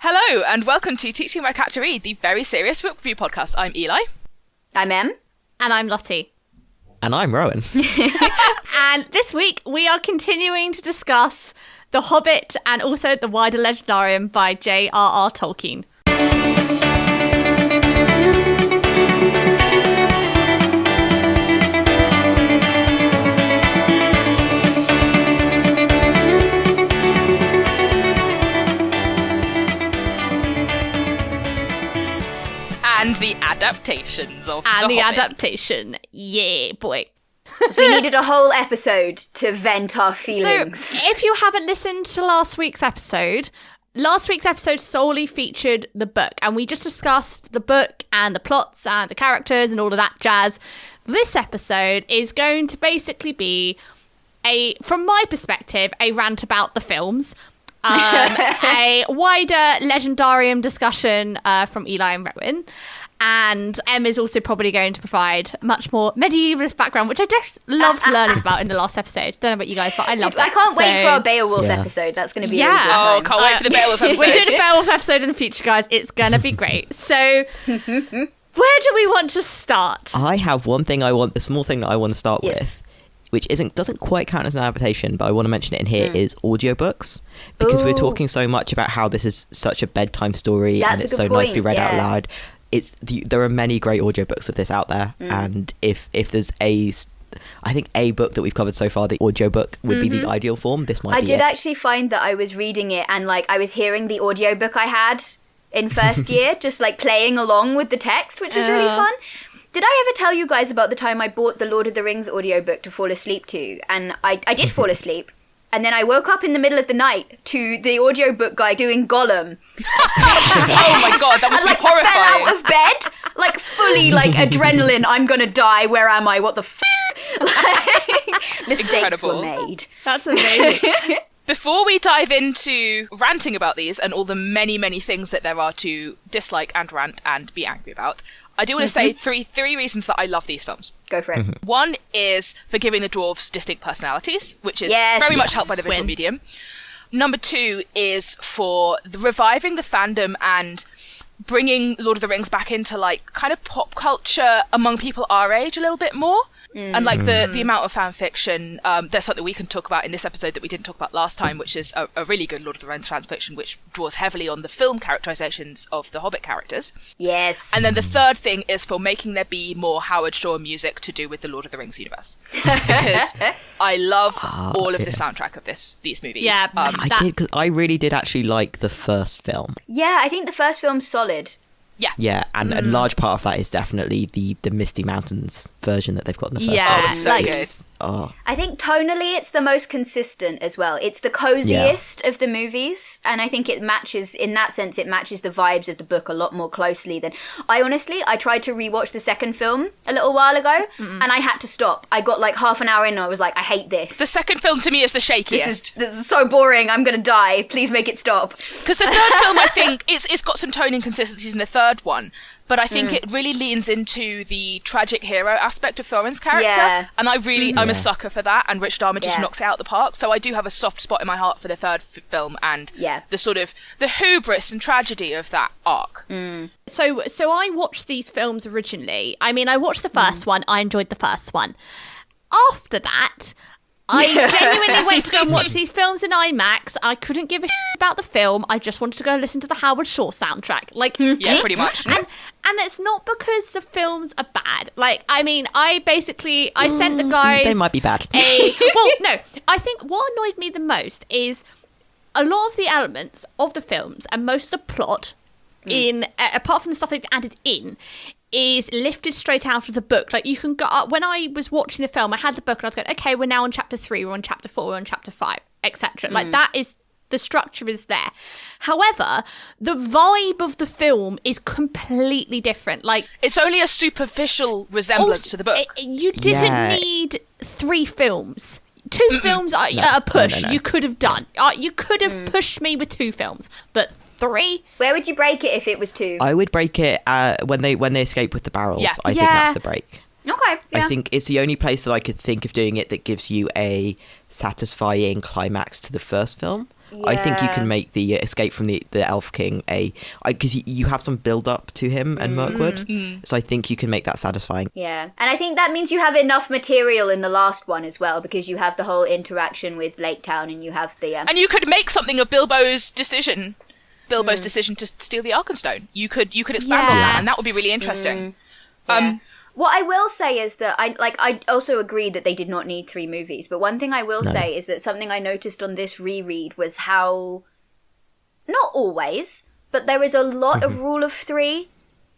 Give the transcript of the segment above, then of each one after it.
Hello, and welcome to Teaching My Cat to Read, the very serious book review podcast. I'm Eli. I'm Em. And I'm Lottie. And I'm Rowan. And this week we are continuing to discuss The Hobbit and also the wider legendarium by J.R.R. Tolkien. And the adaptations of And The the Hobbit. adaptation. Yeah, boy. We needed a whole episode to vent our feelings. So, if you haven't listened to last week's episode solely featured the book, and we just discussed the book and the plots and the characters and all of that jazz. This episode is going to basically be from my perspective, a rant about the films. A wider legendarium discussion from Eli and Rowan. And Em is also probably going to provide much more medievalist background, which I just loved learning about in the last episode. Don't know about you guys, but I loved it. I can't wait for our Beowulf episode. That's going to be a really good time. Oh, can't wait for the Beowulf episode. We're doing a Beowulf episode in the future, guys. It's going to be great. So, where do we want to start? I have one thing the small thing that I want to start with, which doesn't quite count as an adaptation, but I want to mention it in here, is audiobooks. Because we're talking so much about how this is such a bedtime story and it's so nice to be read out loud. There are many great audiobooks of this out there, and if there's I think a book that we've covered so far, the audiobook would be the ideal form. This might be I did actually find that I was reading it and I was hearing the audiobook I had in first year, just playing along with the text, which was really fun. Did I ever tell you guys about the time I bought the Lord of the Rings audiobook to fall asleep to? And I did fall asleep. And then I woke up in the middle of the night to the audiobook guy doing Gollum. Oh my god, that must be horrifying. Fell out of bed, fully adrenaline. I'm gonna die. Where am I? What the mistakes Incredible. were made. That's amazing. Before we dive into ranting about these and all the many, many things that there are to dislike and rant and be angry about, I do want to say three reasons that I love these films. Go for it. One is for giving the dwarves distinct personalities, which is very much helped by the visual medium. Number two is for reviving the fandom and bringing Lord of the Rings back into kind of pop culture among people our age a little bit more. And the amount of fan fiction, there's something we can talk about in this episode that we didn't talk about last time, which is a really good Lord of the Rings fan fiction, which draws heavily on the film characterizations of the Hobbit characters. Yes. And then the third thing is for making there be more Howard Shore music to do with the Lord of the Rings universe. Because I love all of the soundtrack of these movies. Yeah, I did, because I really did actually like the first film. Yeah, I think the first film's solid. Yeah, and a large part of that is definitely the Misty Mountains version that they've got in the first Yeah, film. it's so good. I think tonally it's the most consistent as well. It's the coziest of the movies, and I think it matches, in that sense, it matches the vibes of the book a lot more closely than... I tried to rewatch the second film a little while ago, and I had to stop. I got half an hour in and I was like, I hate this. The second film to me is the shakiest. This is so boring, I'm gonna die. Please make it stop. Because the third film, I think, it's got some tone inconsistencies in the third one, but I think it really leans into the tragic hero aspect of Thorin's character. Yeah. And I'm a sucker for that, and Richard Armitage knocks it out the park. So I do have a soft spot in my heart for the third film and the sort of the hubris and tragedy of that arc. So I watched these films originally. I mean, I watched the first one. I enjoyed the first one. After that, I genuinely went to go and watch these films in IMAX. I couldn't give a shit about the film. I just wanted to go listen to the Howard Shore soundtrack. Yeah, pretty much. And it's not because the films are bad. I sent the guys... They might be bad. No. I think what annoyed me the most is a lot of the elements of the films and most of the plot, apart from the stuff they've added in, is lifted straight out of the book. You can go up. When I was watching the film, I had the book and I was going, okay, we're now on chapter 3, we're on chapter 4, we're on chapter 5, etc. That is, the structure is there. However, the vibe of the film is completely different. It's only a superficial resemblance to the book. You didn't need 3 films. 2 films are a push. No. You could have done. You could have pushed me with 2 films, but 3. Where would you break it if it was 2? I would break it when they escape with the barrels. Yeah. I think that's the break. Okay. Yeah. I think it's the only place that I could think of doing it that gives you a satisfying climax to the first film. I think you can make the escape from the Elf King because you have some build up to him and Mirkwood, so I think you can make that satisfying. Yeah, and I think that means you have enough material in the last one as well, because you have the whole interaction with Lake Town, and you have the and you could make something of Bilbo's decision to steal the Arkenstone. You could expand on that, and that would be really interesting. What I will say is that I also agree that they did not need 3 movies, but one thing I will say is that something I noticed on this reread was how, not always, but there is a lot of rule of 3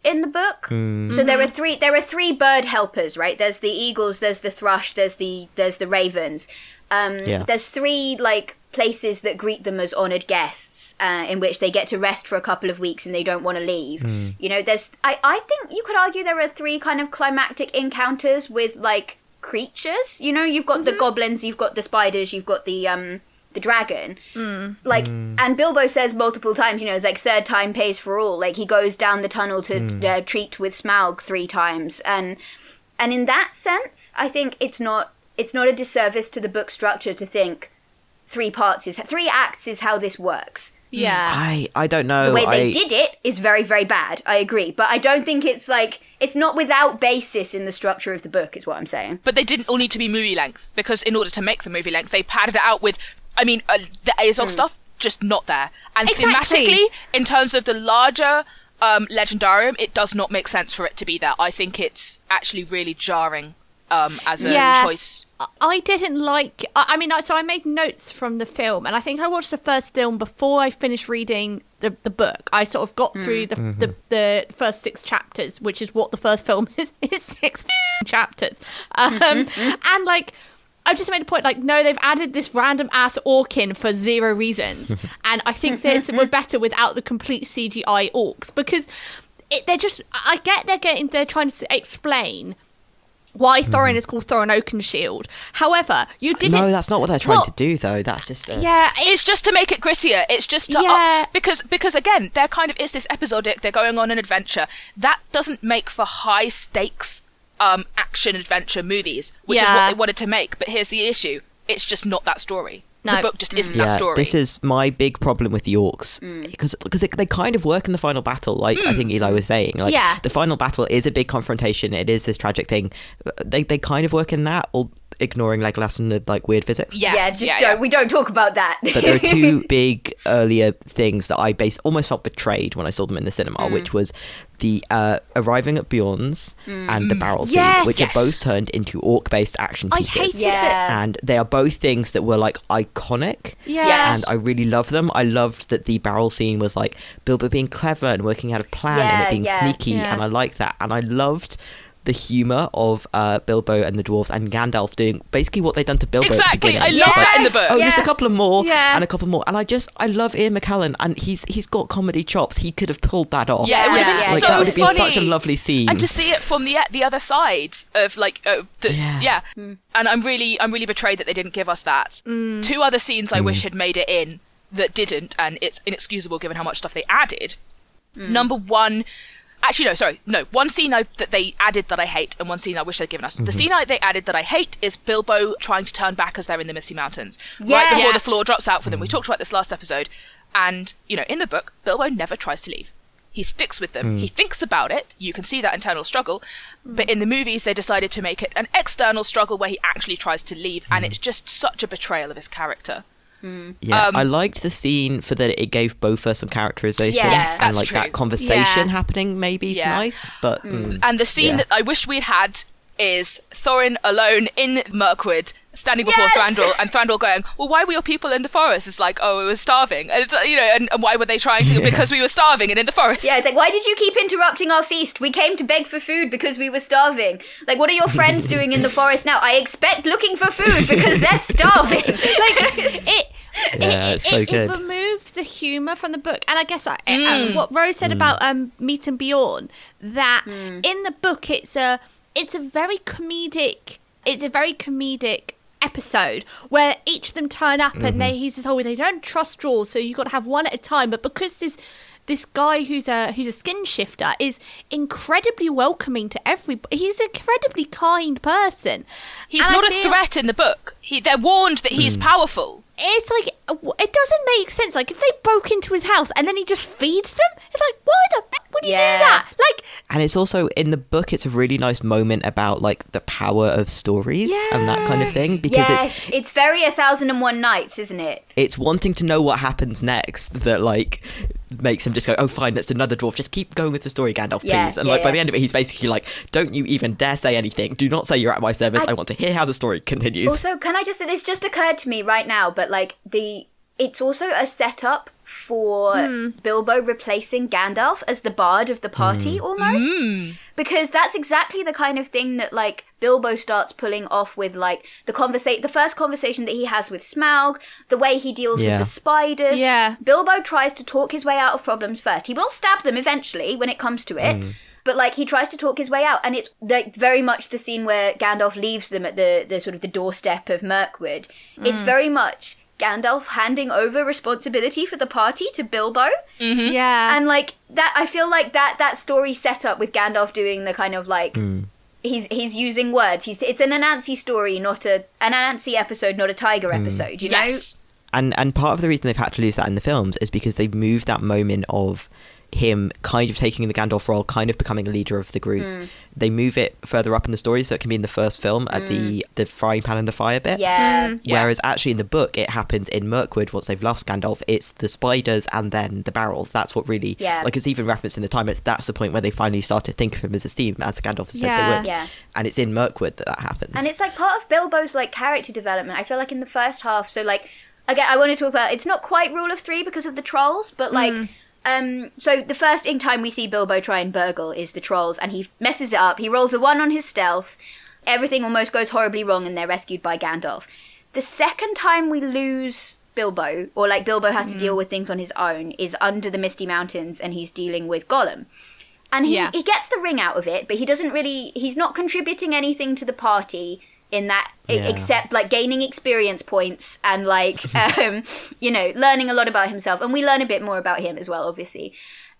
in the book. So there are 3 bird helpers, right? There's the eagles, there's the thrush, there's the ravens. There's 3 places that greet them as honoured guests, in which they get to rest for a couple of weeks and they don't want to leave. You know, I think you could argue there are 3 kind of climactic encounters with creatures. You know, you've got the goblins, you've got the spiders, you've got the dragon. And Bilbo says multiple times, you know, it's 3rd time pays for all. He goes down the tunnel to treat with Smaug 3 times, and in that sense, I think it's not a disservice to the book structure to think 3 acts is how this works. Yeah. I don't know. The way they did it is very, very bad. I agree. But I don't think it's it's not without basis in the structure of the book, is what I'm saying. But they didn't all need to be movie length, because in order to make the movie length, they padded it out with, the Azog stuff, just not there. And thematically, in terms of the larger legendarium, it does not make sense for it to be there. I think it's actually really jarring as a choice. I didn't like... so I made notes from the film, and I think I watched the first film before I finished reading the book. I sort of got through the first 6 chapters, which is what the first film is 6 chapters. And I just made a point, no, they've added this random ass orc in for 0 reasons. And I think this would better without the complete CGI orcs, because they're trying to explain why Thorin is called Thorin Oakenshield. However, you didn't... No, that's not what they're trying to do, though. That's just... it's just to make it grittier. It's just to... because again, they're it's this episodic, they're going on an adventure. That doesn't make for high-stakes action-adventure movies, which is what they wanted to make. But here's the issue. It's just not that story. No. The book just isn't that story. This is my big problem with the orcs, because they kind of work in the final battle, I think Eli was saying. The final battle is a big confrontation. It is this tragic thing. They kind of work in that, or ignoring Legolas and the weird physics. We don't talk about that. But there are 2 big earlier things that I almost felt betrayed when I saw them in the cinema, which was the arriving at Bjorn's and the barrel scene, which are both turned into orc-based action pieces. I hated it. And they are both things that were iconic. And I really love them. I loved that the barrel scene was Bilbo being clever and working out a plan and it being sneaky, and I liked that. And I loved the humour of Bilbo and the dwarves and Gandalf doing basically what they've done to Bilbo. Exactly, I love that in the book. Just a couple of more and a couple more, and I love Ian McKellen, and he's got comedy chops. He could have pulled that off. Yeah, it would have been so that would have been funny. such a lovely scene, and to see it from the other side of And I'm really betrayed that they didn't give us that. 2 other scenes I wish had made it in that didn't, and it's inexcusable given how much stuff they added. Number 1. Actually, no, sorry. No, one scene that they added that I hate, and one scene I wish they'd given us. The scene they added that I hate is Bilbo trying to turn back as they're in the Misty Mountains. Right before the floor drops out for them. We talked about this last episode. And, in the book, Bilbo never tries to leave. He sticks with them. He thinks about it. You can see that internal struggle. But in the movies, they decided to make it an external struggle where he actually tries to leave. And it's just such a betrayal of his character. I liked the scene for that it gave Bofa some characterization, and true. that conversation happening maybe is nice, but and the scene that I wished we'd had is Thorin alone in Mirkwood, standing before Thranduil, and Thranduil going, well, why were your people in the forest? It's we were starving. And it's, and why were they trying to? Because we were starving and in the forest. Yeah, it's why did you keep interrupting our feast? We came to beg for food because we were starving. What are your friends doing in the forest now? I expect looking for food because they're starving. It removed the humour from the book. And I guess what Rose said about Meet and Bjorn, that in the book it's a very comedic episode where each of them turn up and he says, they don't trust dwarves, so you've got to have one at a time. But because this guy who's a skin shifter is incredibly welcoming to everybody, he's an incredibly kind person. He's not a threat in the book. They're warned that he's powerful. it's like, it doesn't make sense. Like, if they broke into his house and then he just feeds them, it's like, why the fuck would you do that? Like, and it's also, in the book, it's a really nice moment about, like, the power of stories and that kind of thing. Because it's very 1001 Nights, isn't it? It's wanting to know what happens next that, like, makes him just go, oh, fine, that's another dwarf. Just keep going with the story, Gandalf, please. And, by the end of it, he's basically like, don't you even dare say anything. Do not say you're at my service. I want to hear how the story continues. Also, can I just say, this just occurred to me right now, but, like, it's also a setup for Bilbo replacing Gandalf as the bard of the party, almost. Because that's exactly the kind of thing that, like, Bilbo starts pulling off with, like, the first conversation that he has with Smaug, the way he deals with the spiders. Yeah. Bilbo tries to talk his way out of problems first. He will stab them eventually when it comes to it. But, like, he tries to talk his way out. And it's, like, very much the scene where Gandalf leaves them at the sort of the doorstep of Mirkwood. It's very much Gandalf handing over responsibility for the party to Bilbo. Yeah. And, like, that, I feel like that story set up with Gandalf doing the kind of, like, he's using words. It's an Anansi story, not an Anansi episode, not a Tiger episode, you know? And part of the reason they've had to lose that in the films is because they've moved that moment of him kind of taking the Gandalf role, kind of becoming a leader of the group. They move it further up in the story, so it can be in the first film at the frying pan and the fire bit. Whereas actually in the book, it happens in Mirkwood once they've lost Gandalf. It's the spiders and then the barrels. That's what really, like, it's even referenced in the time. That's the point where they finally start to think of him as esteem, as Gandalf has said they would. And it's in Mirkwood that happens. And it's like part of Bilbo's, like, character development. I feel like in the first half, so, like, again, I want to talk about, it's not quite rule of three because of the trolls, but, like, so the first time we see Bilbo try and burgle is the trolls, and he messes it up. He rolls a 1 on his stealth. Everything almost goes horribly wrong, and they're rescued by Gandalf. The second time we lose Bilbo, or, like, Bilbo has to deal with things on his own, is under the Misty Mountains, and he's dealing with Gollum. And he gets the ring out of it, but he's not contributing anything to the party in that, except, like, gaining experience points and, like, you know, learning a lot about himself. And we learn a bit more about him as well, obviously.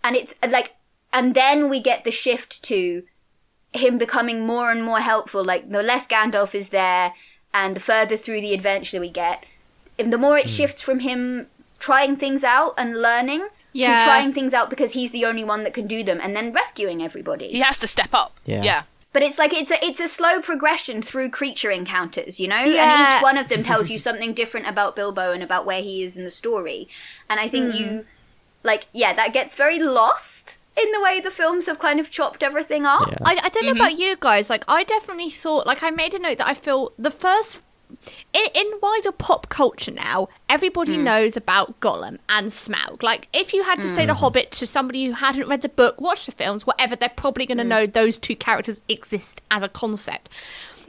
And it's, like, and then we get the shift to him becoming more and more helpful. Like, the less Gandalf is there and the further through the adventure we get, and the more it shifts from him trying things out and learning to trying things out because he's the only one that can do them, and then rescuing everybody. He has to step up. But it's like, it's a slow progression through creature encounters, you know? And each one of them tells you something different about Bilbo and about where he is in the story. And I think you, like, that gets very lost in the way the films have kind of chopped everything up. I don't know about you guys, like, I definitely thought, like, I made a note that I feel the first... In wider pop culture now, everybody knows about Gollum and Smaug. Like, if you had to say The Hobbit to somebody who hadn't read the book, watched the films, whatever, they're probably going to know those two characters exist as a concept.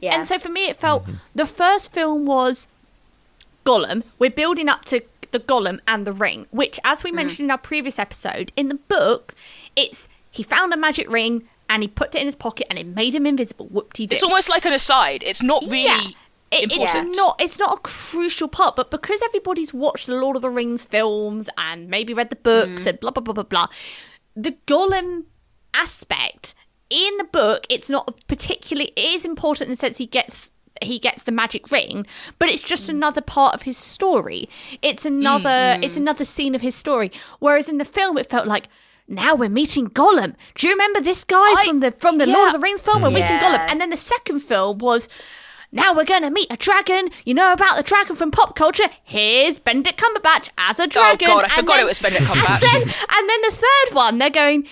And so for me, it felt the first film was Gollum. We're building up to the Gollum and the ring, which, as we mentioned in our previous episode, in the book, it's he found a magic ring and he put it in his pocket and it made him invisible. Whoop-de-doo. It's almost like an aside. It's not really... It's not a crucial part, but because everybody's watched the Lord of the Rings films and maybe read the books and blah blah blah blah blah, the Gollum aspect in the book, it's not particularly, it is important in the sense he gets the magic ring, but it's just another part of his story. It's another scene of his story. Whereas in the film, it felt like, now we're meeting Gollum. Do you remember this guy from the Lord of the Rings film? We're meeting Gollum. And then the second film was, now we're going to meet a dragon. You know about the dragon from pop culture. Here's Benedict Cumberbatch as a dragon. Oh, God, I forgot it was Benedict Cumberbatch. And then the third one, they're going,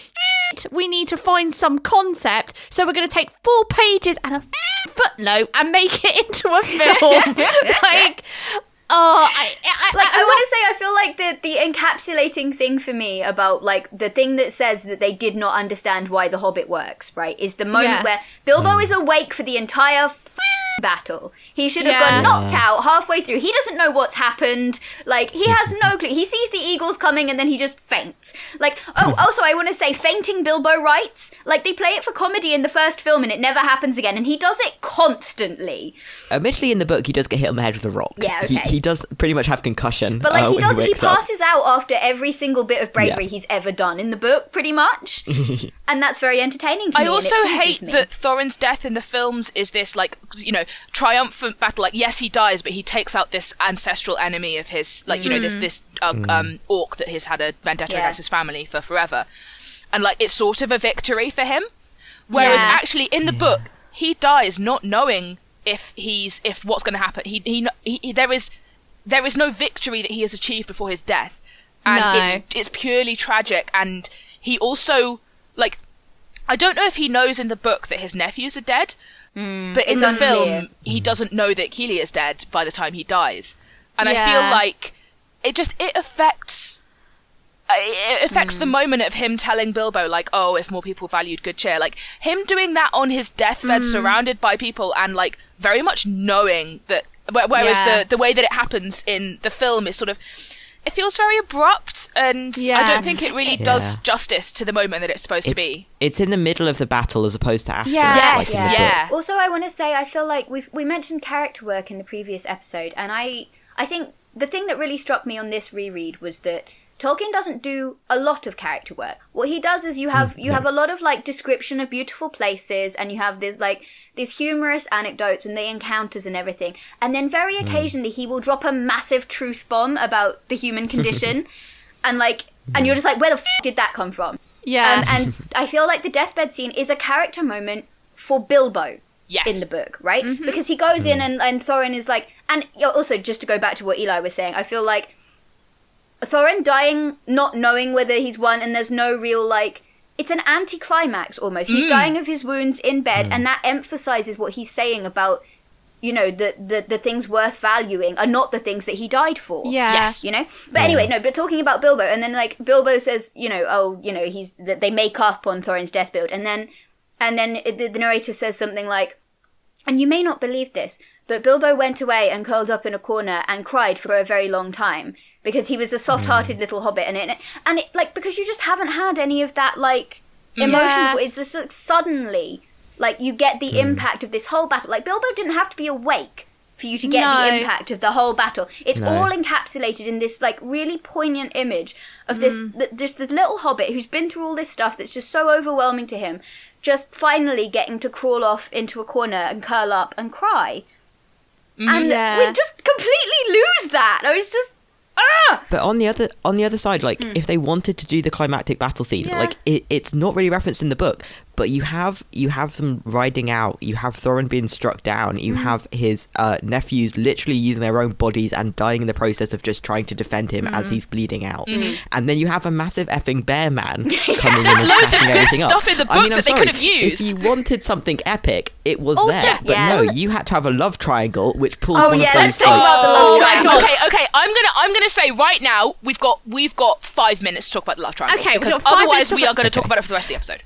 we need to find some concept. So we're going to take 4 pages and a footnote and make it into a film. Like... I want to say, I feel like the encapsulating thing for me about, like, the thing that says that they did not understand why the Hobbit works, right, is the moment where Bilbo is awake for the entire battle. He should have got knocked out halfway through. He doesn't know what's happened. Like, he has no clue. He sees the eagles coming and then he just faints. Like, also I want to say, fainting Bilbo rights. Like, they play it for comedy in the first film and it never happens again, and he does it constantly. Admittedly, in the book, he does get hit on the head with a rock. Yeah, okay. He does pretty much have concussion. But, like, he passes out after every single bit of bravery he's ever done in the book, pretty much. And that's very entertaining to me. I also hate that Thorin's death in the films is this, like, you know, triumphant triumphant battle, like, yes, he dies, but he takes out this ancestral enemy of his, like, you know, this orc that has had a vendetta against his family for forever. And, like, it's sort of a victory for him. Whereas actually in the book, he dies not knowing if what's going to happen. There is no victory that he has achieved before his death. And it's purely tragic. And he also, like, I don't know if he knows in the book that his nephews are dead, but in the film, he doesn't know that Keely is dead by the time he dies. And I feel like it affects the moment of him telling Bilbo, like, oh, if more people valued good cheer. Like, him doing that on his deathbed, surrounded by people, and, like, very much knowing that, whereas the way that it happens in the film is sort of, it feels very abrupt, and I don't think it really does justice to the moment that it's supposed to be. It's in the middle of the battle as opposed to after. Also, I want to say, I feel like we mentioned character work in the previous episode, and I think the thing that really struck me on this reread was that Tolkien doesn't do a lot of character work. What he does is you have a lot of, like, description of beautiful places, and you have this, like, these humorous anecdotes and the encounters and everything. And then very occasionally he will drop a massive truth bomb about the human condition. and, like, and you're just like, where the f*** did that come from? Yeah. And I feel like the deathbed scene is a character moment for Bilbo. In the book, right? Mm-hmm. Because he goes in and Thorin is like... And also, just to go back to what Eli was saying, I feel like Thorin dying, not knowing whether he's won, and there's no real, like... It's an anticlimax, almost. He's dying of his wounds in bed, and that emphasizes what he's saying about, you know, the things worth valuing are not the things that he died for. Yeah. Yes. You know? But anyway, no, but talking about Bilbo, and then, like, Bilbo says, you know, oh, you know, they make up on Thorin's deathbed, and then the narrator says something like, and you may not believe this, but Bilbo went away and curled up in a corner and cried for a very long time because he was a soft-hearted little hobbit, and it like, because you just haven't had any of that, like, emotion. It's just, like, suddenly, like, you get the impact of this whole battle. Like, Bilbo didn't have to be awake for you to get the impact of the whole battle. It's all encapsulated in this, like, really poignant image of this little hobbit who's been through all this stuff that's just so overwhelming to him, just finally getting to crawl off into a corner and curl up and cry. And we just completely lose that. I was just... But on the other side, like, if they wanted to do the climactic battle scene, like, it's not really referenced in the book, but you have them riding out, you have Thorin being struck down, you have his nephews literally using their own bodies and dying in the process of just trying to defend him as he's bleeding out. And then you have a massive effing bear man coming in and smashing everything up. There's loads of good stuff in the book they could have used. If you wanted something epic, it was there. But no, you had to have a love triangle, which pulls one of those... let's talk about the love triangle. Okay, I'm gonna say right now, we've got 5 minutes to talk about the love triangle. Okay, because otherwise we are going to talk about it for the rest of the episode.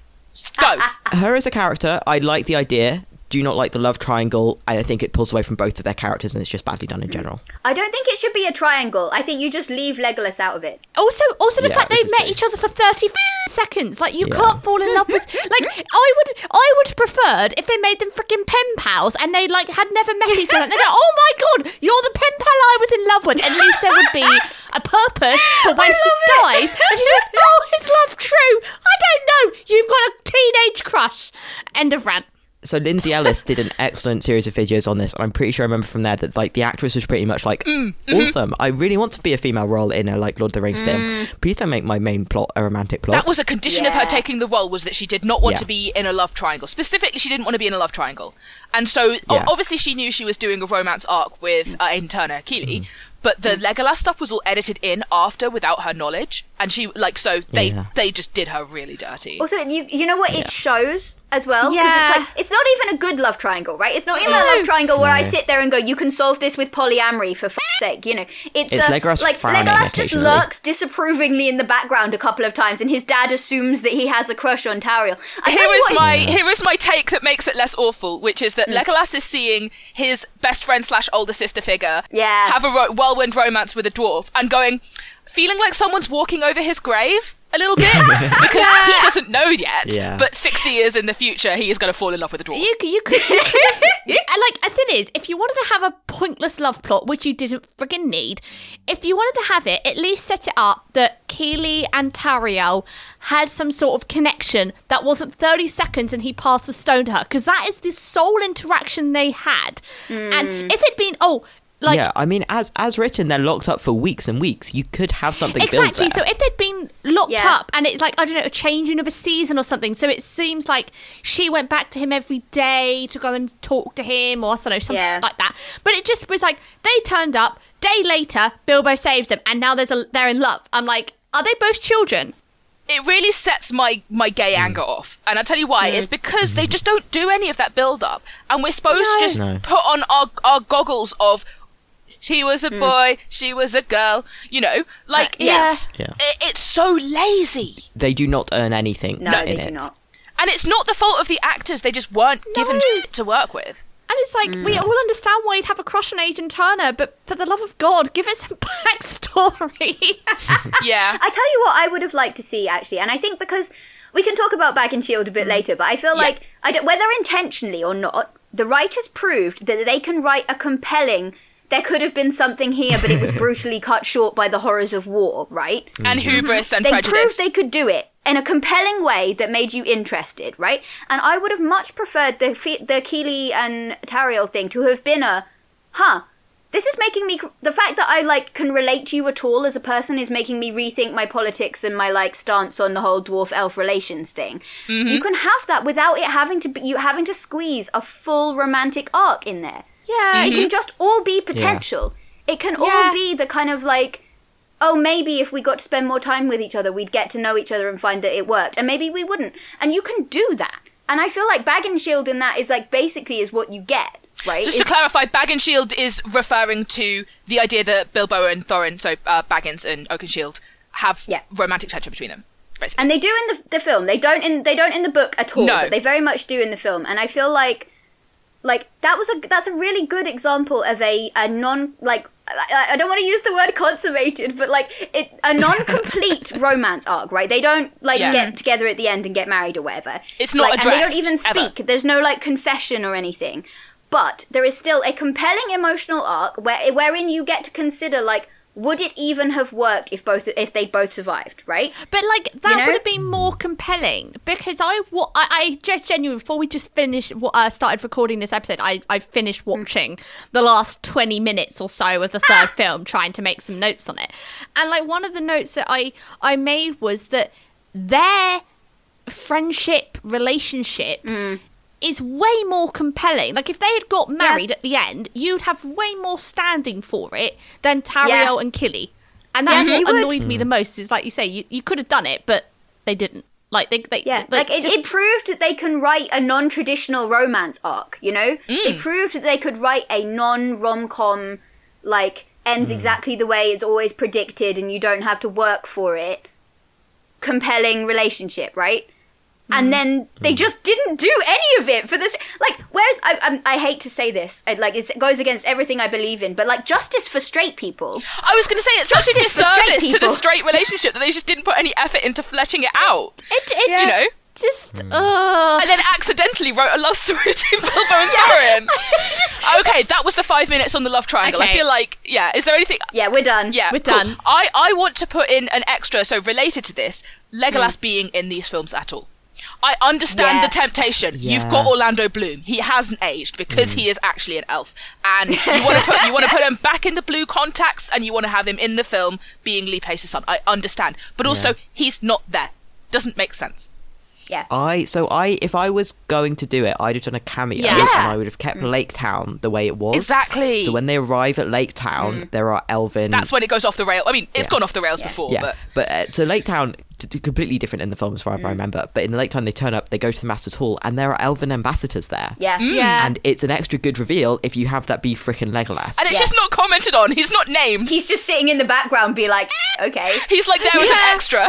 Go. Her as a character, I like the idea. Do not like the love triangle. I think it pulls away from both of their characters, and it's just badly done in general. I don't think it should be a triangle. I think you just leave Legolas out of it. Also the fact they met each other for 30 seconds. Like, you can't fall in love with... Like, I would preferred if they made them freaking pen pals and they, like, had never met each other. And they go, oh my god, you're the pen pal I was in love with. At least there would be a purpose for when he dies. And she's like, oh, is love true? I don't know. You've got a teenage crush. End of rant. So Lindsay Ellis did an excellent series of videos on this, and I'm pretty sure I remember from there that, like, the actress was pretty much like, awesome, I really want to be a female role in a, like, Lord of the Rings film. Please don't make my main plot a romantic plot. That was a condition of her taking the role, was that she did not want to be in a love triangle. Specifically, she didn't want to be in a love triangle. And so, obviously she knew she was doing a romance arc with Aidan Turner, Keely, but the Legolas stuff was all edited in after without her knowledge. And she, like, so they just did her really dirty. Also, you know what it shows as well? Because it's like, it's not even a good love triangle, right? It's not even a love triangle where I sit there and go, you can solve this with polyamory for f***'s sake, you know. It's Legolas like, Legolas just lurks disapprovingly in the background a couple of times, and his dad assumes that he has a crush on Tauriel. Here is my take that makes it less awful, which is that Legolas is seeing his best friend / older sister figure have a whirlwind romance with a dwarf and going... feeling like someone's walking over his grave a little bit because he doesn't know yet. But 60 years in the future, he is going to fall in love with a dwarf. You could and like the thing is, if you wanted to have a pointless love plot, which you didn't friggin' need, if you wanted to have it, at least set it up that Keely and Tariel had some sort of connection that wasn't 30 seconds and he passed the stone to her, because that is the sole interaction they had. And if it'd been I mean, as written, they're locked up for weeks and weeks. You could have something exactly built there. So if they'd been locked up and it's like, I don't know, a changing of a season or something, so it seems like she went back to him every day to go and talk to him, or I don't know, something like that. But it just was like, they turned up, day later Bilbo saves them, and now they're in love. I'm like, are they both children? It really sets my gay anger off. And I'll tell you why. It's because they just don't do any of that build-up. And we're supposed to just put on our goggles of, he was a boy, she was a girl, you know, like it's so lazy. They do not earn anything in they it. do not. And it's not the fault of the actors, they just weren't given shit to work with. And it's like, we all understand why you'd have a crush on Aidan Turner, but for the love of God, give us some backstory. I tell you what I would have liked to see, actually, and I think because we can talk about Bag and Shield a bit later, but I feel like, whether intentionally or not, the writers proved that they can write a compelling, there could have been something here, but it was brutally cut short by the horrors of war, right? And hubris and they prejudice. They proved they could do it in a compelling way that made you interested, right? And I would have much preferred the Keely and Tariel thing to have been this is making me, the fact that I like can relate to you at all as a person is making me rethink my politics and my like stance on the whole dwarf elf relations thing. You can have that without it having to squeeze a full romantic arc in there. It can just all be potential. It can all be the kind of like, oh, maybe if we got to spend more time with each other, we'd get to know each other and find that it worked. And maybe we wouldn't. And you can do that. And I feel like Bag and Shield in that is like basically is what you get, right? Just to clarify, Bag and Shield is referring to the idea that Bilbo and Thorin, so Baggins and Oakenshield, have romantic tension between them, basically. And they do in the film. They don't in the book at all. No. But they very much do in the film. And I feel like that's a really good example of a non, like, I don't want to use the word consummated, but like a non-complete romance arc, right? They don't get together at the end and get married or whatever. It's not addressed. And they don't even speak. Ever. There's no like confession or anything. But there is still a compelling emotional arc wherein you get to consider like, would it even have worked if they both survived, right? But like that would have been more compelling, because I just genuinely, before we just finished started recording this episode, I finished watching the last 20 minutes or so of the third film, trying to make some notes on it. And like one of the notes that I made was that their friendship relationship is way more compelling. Like if they had got married at the end, you'd have way more standing for it than Tariel and Killy. And that's what annoyed me the most, is like you say, you could have done it, but they didn't. Like it proved that they can write a non-traditional romance arc, you know? They proved that they could write a non-rom-com, like, ends exactly the way it's always predicted and you don't have to work for it, compelling relationship, right? And then they just didn't do any of it for this. Like, whereas I hate to say this, like it goes against everything I believe in, but like justice for straight people. I was going to say it's such a disservice to the straight relationship that they just didn't put any effort into fleshing it out. You know. And then accidentally wrote a love story between Bilbo and Thorin. Okay, that was the 5 minutes on the love triangle. Okay. I feel like, is there anything? Yeah, we're done. Yeah, we're cool. done. I want to put in an extra, so related to this, Legolas being in these films at all. I understand the temptation. You've got Orlando Bloom. He hasn't aged because he is actually an elf, and you want to put him back in the blue contacts, and you want to have him in the film being Lee Pace's son. I understand, but also he's not there. Doesn't make sense. Yeah. If I was going to do it, I'd have done a cameo, and I would have kept Lake Town the way it was. Exactly. So when they arrive at Lake Town, there are elven. That's when it goes off the rail. I mean, it's gone off the rails before, but so Lake Town, completely different in the film as far as I remember. But in Lake Town, they turn up, they go to the Master's Hall, and there are elven ambassadors there. Yeah. And it's an extra good reveal if you have that be frickin' Legolas. And it's just not commented on. He's not named. He's just sitting in the background, be like, okay. He's like there as an extra.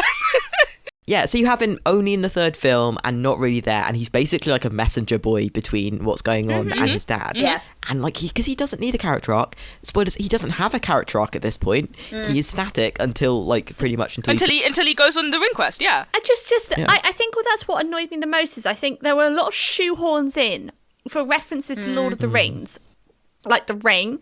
Yeah, so you have him only in the third film and not really there, and he's basically like a messenger boy between what's going on and his dad. Yeah. And like because he doesn't need a character arc. Spoilers, he doesn't have a character arc at this point. He is static until like pretty much until he goes on the ring quest. Yeah. I think that's what annoyed me the most is I think there were a lot of shoehorns in for references to Lord of the Rings, like the ring.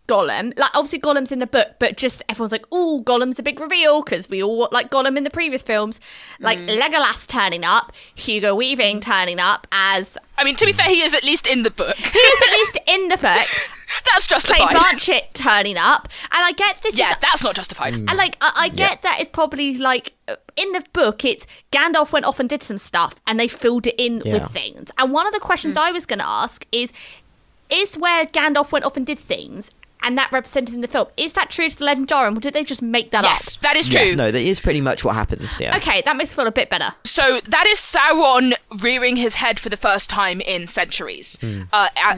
Gollum, like obviously Gollum's in the book, but just everyone's like, "Oh, Gollum's a big reveal," because we all like Gollum in the previous films, like Legolas turning up, Hugo Weaving turning up as. I mean, to be fair, he is at least in the book. He is at least in the book. That's justified. Cate Blanchett turning up, and I get this. Yeah, that's not justified. And like I get that it's probably like in the book, it's Gandalf went off and did some stuff, and they filled it in with things. And one of the questions I was going to ask is where Gandalf went off and did things. And that represented in the film. Is that true to the legendarium, or did they just make that up? Yes, that is true. Yeah, no, that is pretty much what happens, yeah. Okay, that makes me feel a bit better. So that is Sauron rearing his head for the first time in centuries,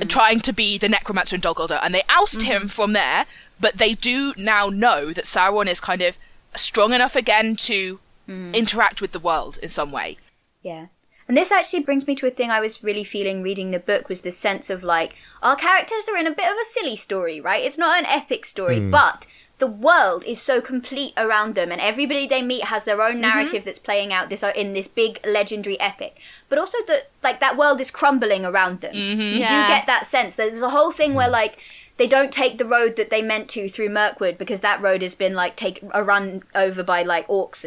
trying to be the necromancer in Dol Guldur, and they oust him from there, but they do now know that Sauron is kind of strong enough again to interact with the world in some way. Yeah. And this actually brings me to a thing I was really feeling reading the book, was this sense of like, our characters are in a bit of a silly story, right? It's not an epic story, but the world is so complete around them, and everybody they meet has their own narrative that's playing out in this big legendary epic. But also that world is crumbling around them. You do get that sense. There's a whole thing where like they don't take the road that they meant to through Mirkwood because that road has been like run over by like orcs.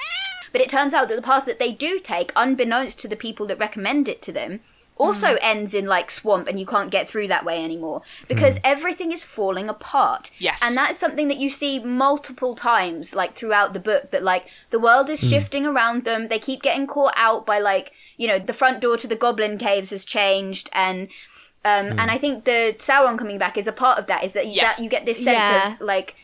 But it turns out that the path that they do take, unbeknownst to the people that recommend it to them, also ends in like swamp, and you can't get through that way anymore because everything is falling apart. Yes. And that is something that you see multiple times like throughout the book, that like the world is shifting around them. They keep getting caught out by like, you know, the front door to the goblin caves has changed, and I think the Sauron coming back is a part of that, is that you get this sense of like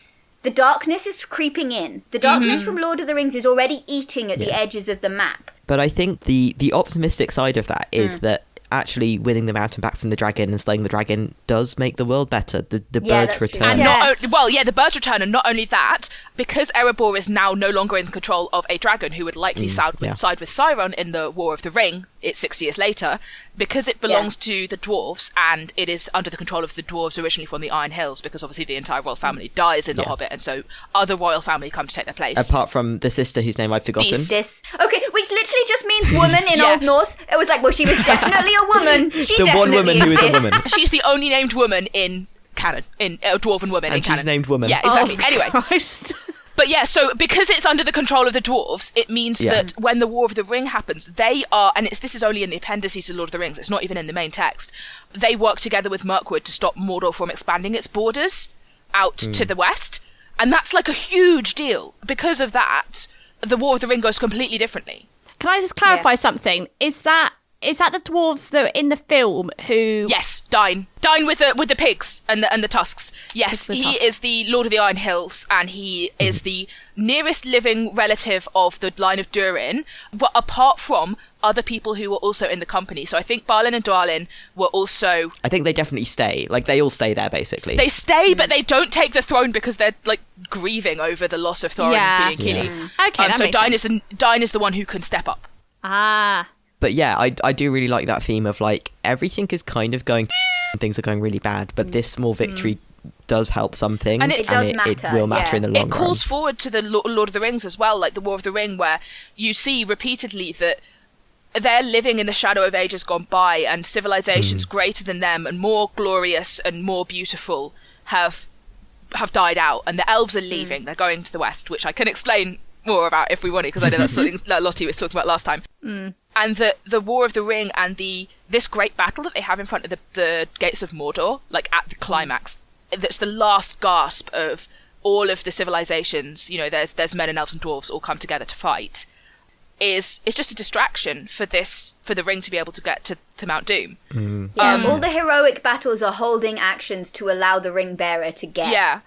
the darkness is creeping in. The darkness from Lord of the Rings is already eating at the edges of the map. But I think the optimistic side of that is that actually winning the mountain back from the dragon and slaying the dragon does make the world better. The birds return. And the birds return, and not only that, because Erebor is now no longer in control of a dragon who would likely side with Sauron in the War of the Ring, it's 60 years later, because it belongs to the dwarves, and it is under the control of the dwarves originally from the Iron Hills, because obviously the entire royal family dies in The Hobbit, and so other royal family come to take their place. Apart from the sister whose name I've forgotten. Dis. Okay, which literally just means woman in Old Norse. It was like, well, she was definitely a woman. The one woman who is a woman. She's the only named woman in canon, in dwarven woman and in canon. she's named woman. Yeah, exactly. Oh, anyway. Christ. But yeah, so because it's under the control of the dwarves, it means that when the War of the Ring happens, they are, and this is only in the appendices to Lord of the Rings, it's not even in the main text, they work together with Mirkwood to stop Mordor from expanding its borders out to the west. And that's like a huge deal. Because of that, the War of the Ring goes completely differently. Can I just clarify something? Is that the dwarves that are in the film who... Yes, Dine with the pigs and the tusks. Yes, he is the Lord of the Iron Hills, and he is the nearest living relative of the line of Durin, but apart from other people who were also in the company. So I think Balin and Dwalin were also... I think they definitely stay. Like, they all stay there, basically. They stay, but they don't take the throne because they're, like, grieving over the loss of Thorin and Kili. Okay, that so makes sense. Dine is the one who can step up. Ah. But yeah, I do really like that theme of, like, everything is kind of going and things are going really bad, but this small victory does help some things, and it does matter. It will matter in the long run. It calls forward to the Lord of the Rings as well, like the War of the Ring, where you see repeatedly that they're living in the shadow of ages gone by, and civilizations greater than them and more glorious and more beautiful have died out, and the elves are leaving. They're going to the west, which I can explain more about if we want to, because I know that's something that Lottie was talking about last time. And the War of the Ring and this great battle that they have in front of the gates of Mordor, like at the climax, that's the last gasp of all of the civilizations. You know, there's men and elves and dwarves all come together to fight. It's just a distraction for the ring to be able to get to Mount Doom. All the heroic battles are holding actions to allow the ring bearer to get. Yeah,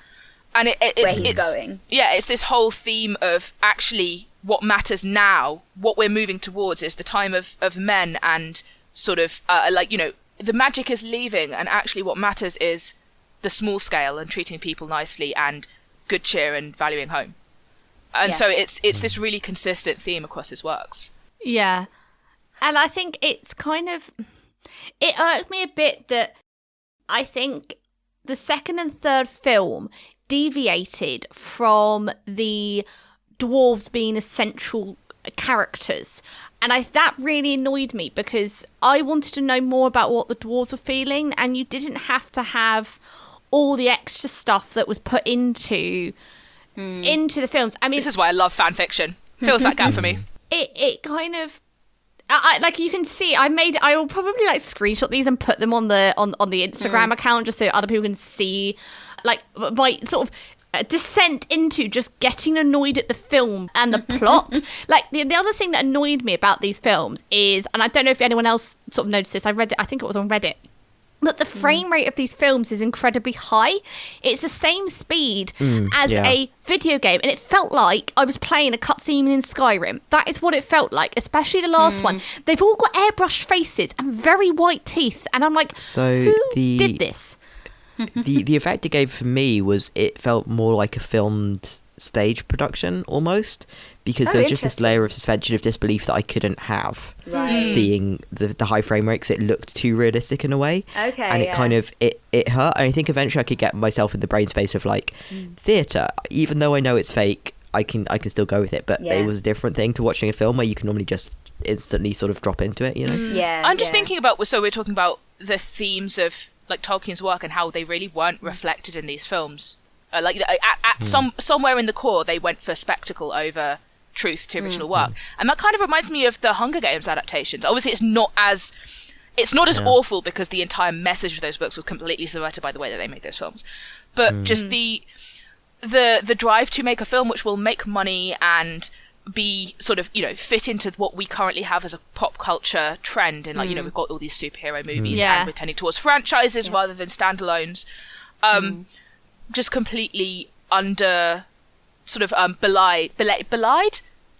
and it's going. Yeah, it's this whole theme of actually what matters now, what we're moving towards is the time of men, and sort of the magic is leaving, and actually what matters is the small scale and treating people nicely and good cheer and valuing home. And so it's this really consistent theme across his works. Yeah. And I think it's kind of... It irked me a bit that I think the second and third film deviated from the dwarves being essential characters. And that really annoyed me because I wanted to know more about what the dwarves were feeling, and you didn't have to have all the extra stuff that was put into the films. I mean, this is why I love fan fiction. Fills that gap for me. It kind of... like you can see, I will probably like screenshot these and put them on the Instagram account just so other people can see like my sort of descent into just getting annoyed at the film and the plot. Like the other thing that annoyed me about these films is, and I don't know if anyone else sort of noticed this, I read it, I think it was on Reddit, that the frame rate of these films is incredibly high. It's the same speed as a video game, and it felt like I was playing a cutscene in Skyrim. That is what it felt like, especially the last one. They've all got airbrushed faces and very white teeth, and I'm like, who did this? The effect it gave for me was it felt more like a filmed stage production almost, because there was just this layer of suspension of disbelief that I couldn't have seeing the high frame rates. It looked too realistic in a way, and it kind of it hurt. And I think eventually I could get myself in the brain space of like theatre, even though I know it's fake, I can still go with it, but it was a different thing to watching a film where you can normally just instantly sort of drop into it, you know. I'm just thinking about, so we're talking about the themes of like Tolkien's work and how they really weren't reflected in these films. Somewhere in the core, they went for spectacle over truth to original work, and that kind of reminds me of the Hunger Games adaptations. Obviously, it's not as awful because the entire message of those books was completely subverted by the way that they made those films. But just the drive to make a film which will make money and be sort of, you know, fit into what we currently have as a pop culture trend, and like, you know, we've got all these superhero movies and we're tending towards franchises rather than standalones. Just completely under sort of belied,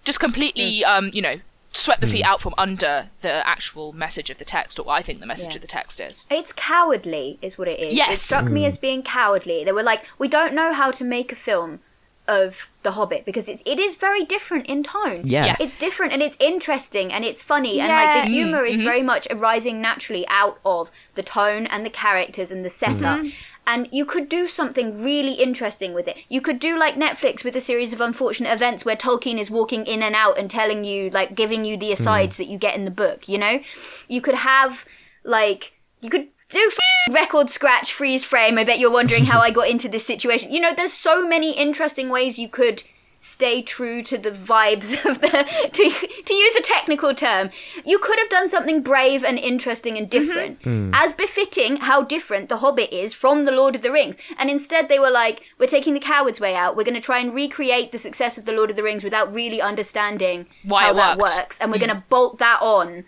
just completely you know, swept the feet out from under the actual message of the text, or what I think the message of the text is. It's cowardly is what it is. Yes. It struck me as being cowardly. They were like, we don't know how to make a film of The Hobbit because it is very different in tone. It's different and it's interesting and it's funny and like the humor is very much arising naturally out of the tone and the characters and the setup. And you could do something really interesting with it. You could do like Netflix with a series of unfortunate events where Tolkien is walking in and out and telling you, like, giving you the asides that you get in the book, you know? You could have, like, you could do record scratch freeze frame. I bet you're wondering how I got into this situation. You know, there's so many interesting ways you could stay true to the vibes of the, to use a technical term. You could have done something brave and interesting and different, as befitting how different The Hobbit is from The Lord of the Rings. And instead they were like, we're taking the coward's way out. We're going to try and recreate the success of The Lord of the Rings without really understanding how that works. And we're going to bolt that on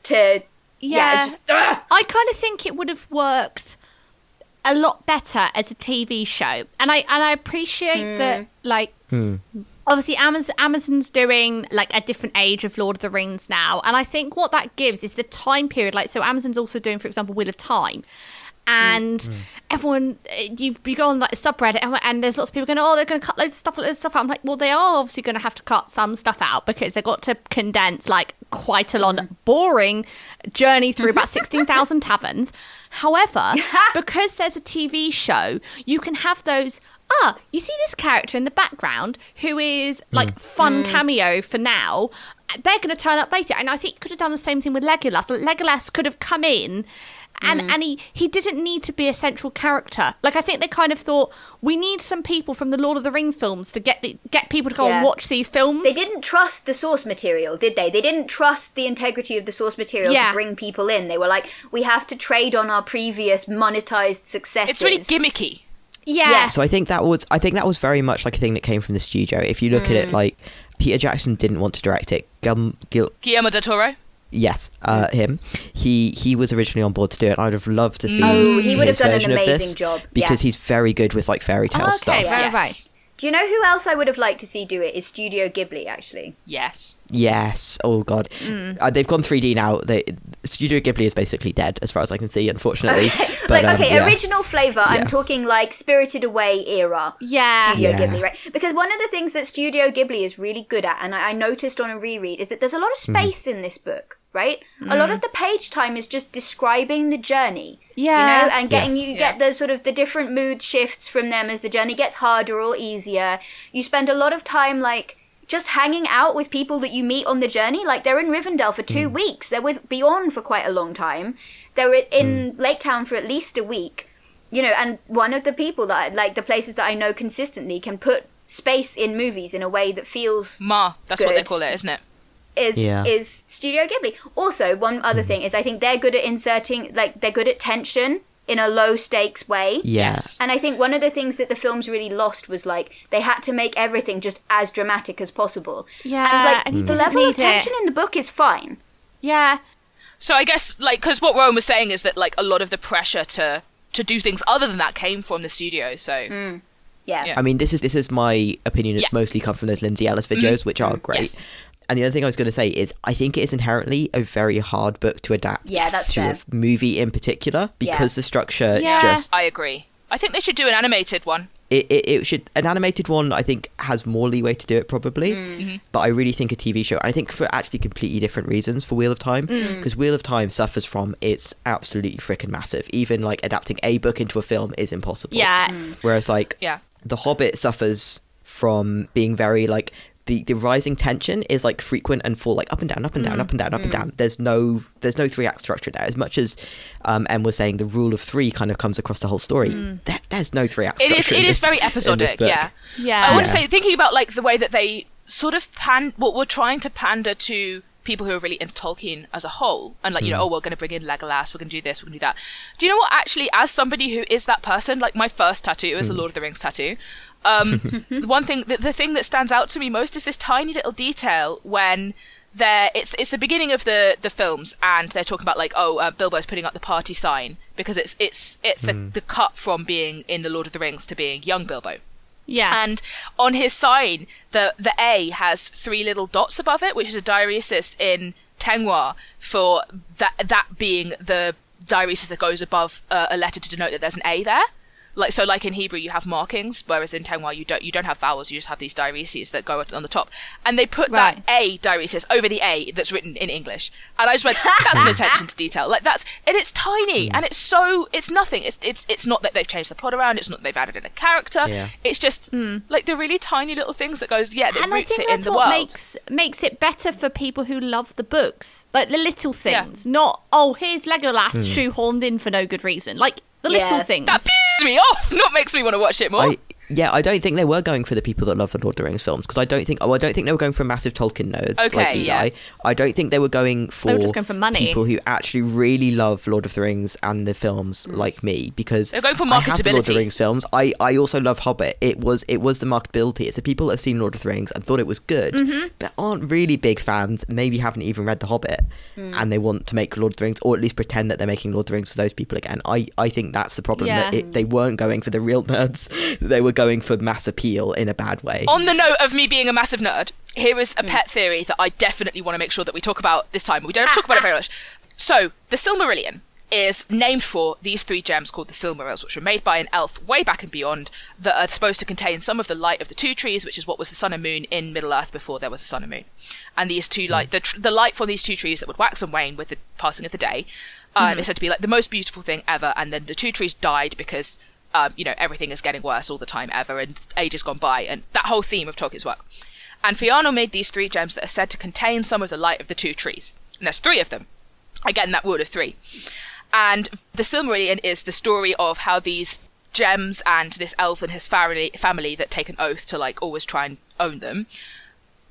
to... I kind of think it would have worked a lot better as a TV show. And I appreciate that, like... Obviously, Amazon's doing like a different age of Lord of the Rings now, and I think what that gives is the time period. Like, so Amazon's also doing, for example, Wheel of Time, and everyone, you go on like a subreddit, and there's lots of people going, oh, they're going to cut loads of stuff out. I'm like, well, they are obviously going to have to cut some stuff out because they've got to condense like quite a long, boring journey through about 16,000 taverns. However, because there's a TV show, you can have those. You see this character in the background who is like fun cameo for now. They're going to turn up later. And I think you could have done the same thing with Legolas. Legolas could have come in and he didn't need to be a central character. Like, I think they kind of thought, we need some people from the Lord of the Rings films to get people to go and watch these films. They didn't trust the source material, did they? They didn't trust the integrity of the source material to bring people in. They were like, we have to trade on our previous monetized successes. It's really gimmicky. Yeah. So I think that was very much like a thing that came from the studio. If you look at it, like, Peter Jackson didn't want to direct it. Guillermo del Toro. Yes, him. He was originally on board to do it. I'd have loved to see. Oh, he would have done an version of amazing this, job because he's very good with like fairy tale stuff. Okay, right. Do you know who else I would have liked to see do it? Is Studio Ghibli, actually. Yes. Oh God, they've gone 3D now. Studio Ghibli is basically dead, as far as I can see, unfortunately. Okay. But, original flavour, I'm talking like Spirited Away era Studio Ghibli, right? Because one of the things that Studio Ghibli is really good at, and I noticed on a reread, is that there's a lot of space in this book, right? A lot of the page time is just describing the journey. Yeah. You know, and getting you get the sort of the different mood shifts from them as the journey gets harder or easier. You spend a lot of time like just hanging out with people that you meet on the journey. Like, they're in Rivendell for 2 weeks. They're with Bjorn for quite a long time. They're in Lake Town for at least a week. You know, and one of the people that, like, the places that I know consistently can put space in movies in a way that feels that's what they call it, isn't it? Is Studio Ghibli. Also, one other thing is I think they're good at inserting, like, they're good at tension in a low stakes way. Yes. And I think one of the things that the films really lost was like they had to make everything just as dramatic as possible. Yeah. And like the level of tension in the book is fine. Yeah. So I guess like because what Rowan was saying is that like a lot of the pressure to do things other than that came from the studio. So yeah. I mean, this is my opinion. It's mostly come from those Lindsay Ellis videos, which are great. Yes. And the other thing I was going to say is I think it is inherently a very hard book to adapt that's to fair. a movie in particular because the structure just... I agree. I think they should do an animated one. It should... An animated one, I think, has more leeway to do it probably. But I really think a TV show... And I think for actually completely different reasons for Wheel of Time. Because Wheel of Time suffers from... It's absolutely freaking massive. Even, like, adapting a book into a film is impossible. Yeah. Whereas, like, The Hobbit suffers from being very, like... The rising tension is like frequent and full, like up and down, up and down, up and down, up and down. There's no 3-act structure there. As much as Em was saying, the rule of 3 kind of comes across the whole story. There's no 3-act structure. It is very episodic. Yeah. I want to say, thinking about like the way that they sort of we're trying to pander to people who are really into Tolkien as a whole, and like, you know, we're going to bring in Legolas, we're going to do this, we're going to do that. Do you know what? Actually, as somebody who is that person, like my first tattoo is a Lord of the Rings tattoo. The thing that stands out to me most is this tiny little detail when it's the beginning of the films, and they're talking about like, Bilbo's putting up the party sign because it's the cut from being in the Lord of the Rings to being young Bilbo. Yeah. And on his sign, the A has 3 little dots above it, which is a diaeresis in Tengwar for that being the diaeresis that goes above a letter to denote that there's an A there. Like in Hebrew you have markings, whereas in Tengwar you don't have vowels, you just have these diaereses that go on the top. And they put that A diaeresis over the A that's written in English. And I just went, that's an attention to detail. Like it's tiny and it's nothing. It's not that they've changed the plot around, it's not that they've added in a character. Yeah. It's just like the really tiny little things that goes, that roots it in the world. What makes it better for people who love the books. Like the little things. Not, here's Legolas shoehorned in for no good reason. Like the little things. That pisses me off, not makes me want to watch it more. I don't think they were going for the people that love the Lord of the Rings films, because I don't think they were going for massive Tolkien nerds like Eli. I don't think they were going for, money. People who actually really love Lord of the Rings and the films like me, because they're going for marketability. I have the Lord of the Rings films. I also love Hobbit. It was the marketability. It's the people that have seen Lord of the Rings and thought it was good, but aren't really big fans, maybe haven't even read The Hobbit, and they want to make Lord of the Rings, or at least pretend that they're making Lord of the Rings for those people again. I think that's the problem, that they weren't going for the real nerds. They were going for mass appeal in a bad way. On the note of me being a massive nerd, here is a pet theory that I definitely want to make sure that we talk about this time. We don't have to talk about it very much. So, the Silmarillion is named for these 3 gems called the Silmarils, which were made by an elf way back and beyond, that are supposed to contain some of the light of the 2 trees, which is what was the sun and moon in Middle-earth before there was a sun and moon. And these 2 light, the light from these 2 trees that would wax and wane with the passing of the day, is said to be like the most beautiful thing ever. And then the 2 trees died because everything is getting worse all the time ever, and ages gone by, and that whole theme of Tolkien's work. And Fëanor made these 3 gems that are said to contain some of the light of the 2 trees. And there's 3 of them. Again, that rule of 3. And the Silmarillion is the story of how these gems and this elf and his family that take an oath to like always try and own them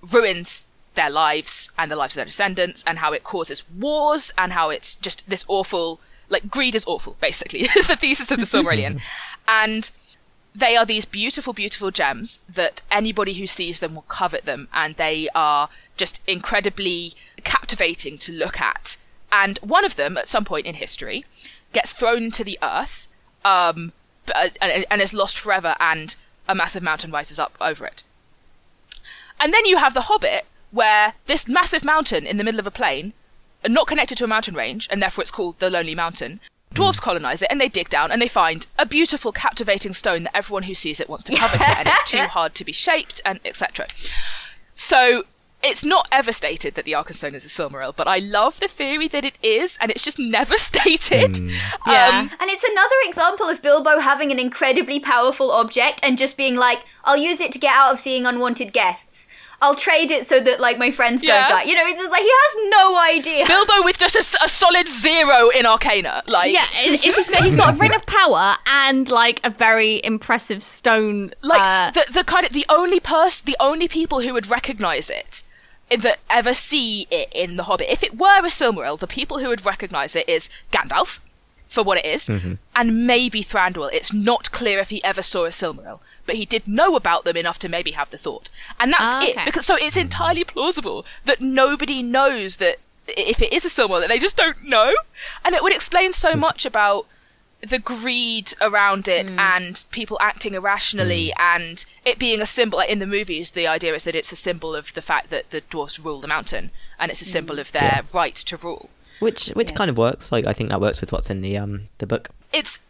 ruins their lives and the lives of their descendants, and how it causes wars, and how it's just this awful, like, greed is awful, basically, is the thesis of the Silmarillion. And they are these beautiful, beautiful gems that anybody who sees them will covet them, and they are just incredibly captivating to look at. And one of them, at some point in history, gets thrown into the earth, and is lost forever, and a massive mountain rises up over it. And then you have The Hobbit, where this massive mountain in the middle of a plain not connected to a mountain range, and therefore it's called the Lonely Mountain. Dwarves colonize it, and they dig down, and they find a beautiful, captivating stone that everyone who sees it wants to covet it, and it's too hard to be shaped, and etc. So it's not ever stated that the Arkenstone is a Silmaril, but I love the theory that it is, and it's just never stated. Yeah. And it's another example of Bilbo having an incredibly powerful object and just being like, I'll use it to get out of seeing unwanted guests. I'll trade it so that, like, my friends don't die. You know, it's just like, he has no idea. Bilbo with just a solid 0 in Arcana. Like, yeah, he's got a ring of power and, like, a very impressive stone. Like, the only people who would recognise it, that ever see it in The Hobbit, if it were a Silmaril, the people who would recognise it is Gandalf, for what it is, and maybe Thranduil. It's not clear if he ever saw a Silmaril, but he did know about them enough to maybe have the thought. And that's it. Because so it's entirely plausible that nobody knows that if it is a Silmaril, that they just don't know. And it would explain so much about the greed around it and people acting irrationally and it being a symbol. Like in the movies, the idea is that it's a symbol of the fact that the dwarves rule the mountain, and it's a symbol of their right to rule. Which kind of works. Like, I think that works with what's in the book. It's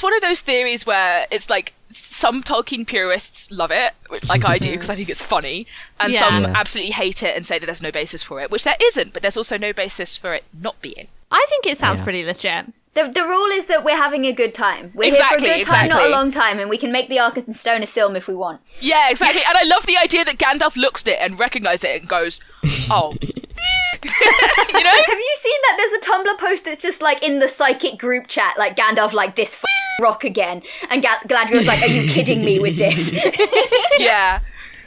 one of those theories where it's like some Tolkien purists love it, which, like I do, because I think it's funny, and some absolutely hate it and say that there's no basis for it, which there isn't, but there's also no basis for it not being. I think it sounds pretty legit. The rule is that we're having a good time. We're here for a good time, not a long time, and we can make the Arkenstone a Silm if we want. Yeah, exactly. And I love the idea that Gandalf looks at it and recognises it and goes, oh. You know? Have you seen that there's a Tumblr post that's just like in the psychic group chat, like Gandalf like this rock again, and Galadriel's like, are you kidding me with this? Yeah.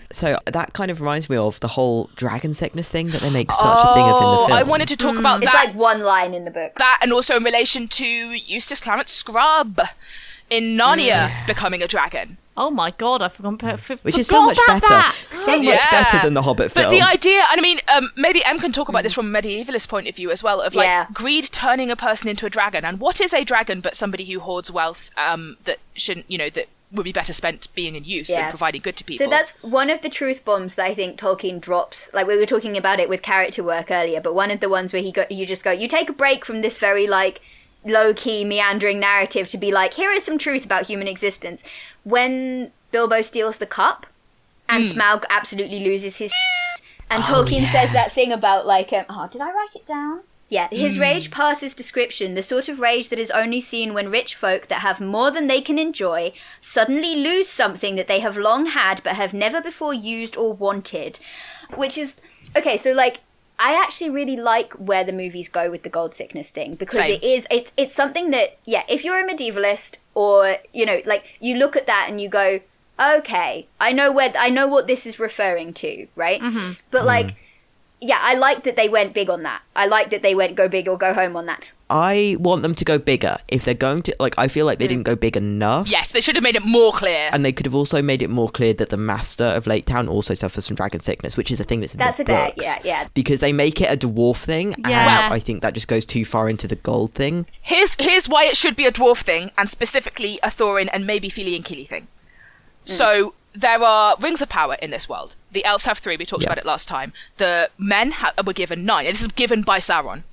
So that kind of reminds me of the whole dragon sickness thing that they make such a thing of in the film. I wanted to talk about that. It's like one line in the book. That, and also in relation to Eustace Claret's Scrub in Narnia becoming a dragon. Oh my god, I forgot Which is so much better. That. So much better than the Hobbit film. But the idea, and I mean, maybe Em can talk about this from a medievalist point of view as well, of like greed turning a person into a dragon. And what is a dragon but somebody who hoards wealth that shouldn't, that would be better spent being in use and providing good to people. So that's one of the truth bombs that I think Tolkien drops. Like, we were talking about it with character work earlier, but one of the ones where you take a break from this very, like, low-key, meandering narrative to be like, here is some truth about human existence. When Bilbo steals the cup, and Smaug absolutely loses his and Tolkien says that thing about, like, did I write it down? Yeah, his rage passes description, the sort of rage that is only seen when rich folk that have more than they can enjoy suddenly lose something that they have long had but have never before used or wanted. Which is, okay, so, like, I actually really like where the movies go with the gold sickness thing, because it's something that, if you're a medievalist or, like, you look at that and you go, okay, I know what this is referring to, right? Mm-hmm. But, like, I like that they went big on that. I like that they went go big or go home on that. I want them to go bigger. If they're going to, like, I feel like they didn't go big enough. Yes, they should have made it more clear. And they could have also made it more clear that the master of Lake Town also suffers from dragon sickness, which is a thing that's in the books. Yeah. Because they make it a dwarf thing, and I think that just goes too far into the gold thing. Here's why it should be a dwarf thing, and specifically a Thorin and maybe Fili and Kili thing. So there are rings of power in this world. The elves have 3. We talked about it last time. The men were given 9. And this is given by Sauron.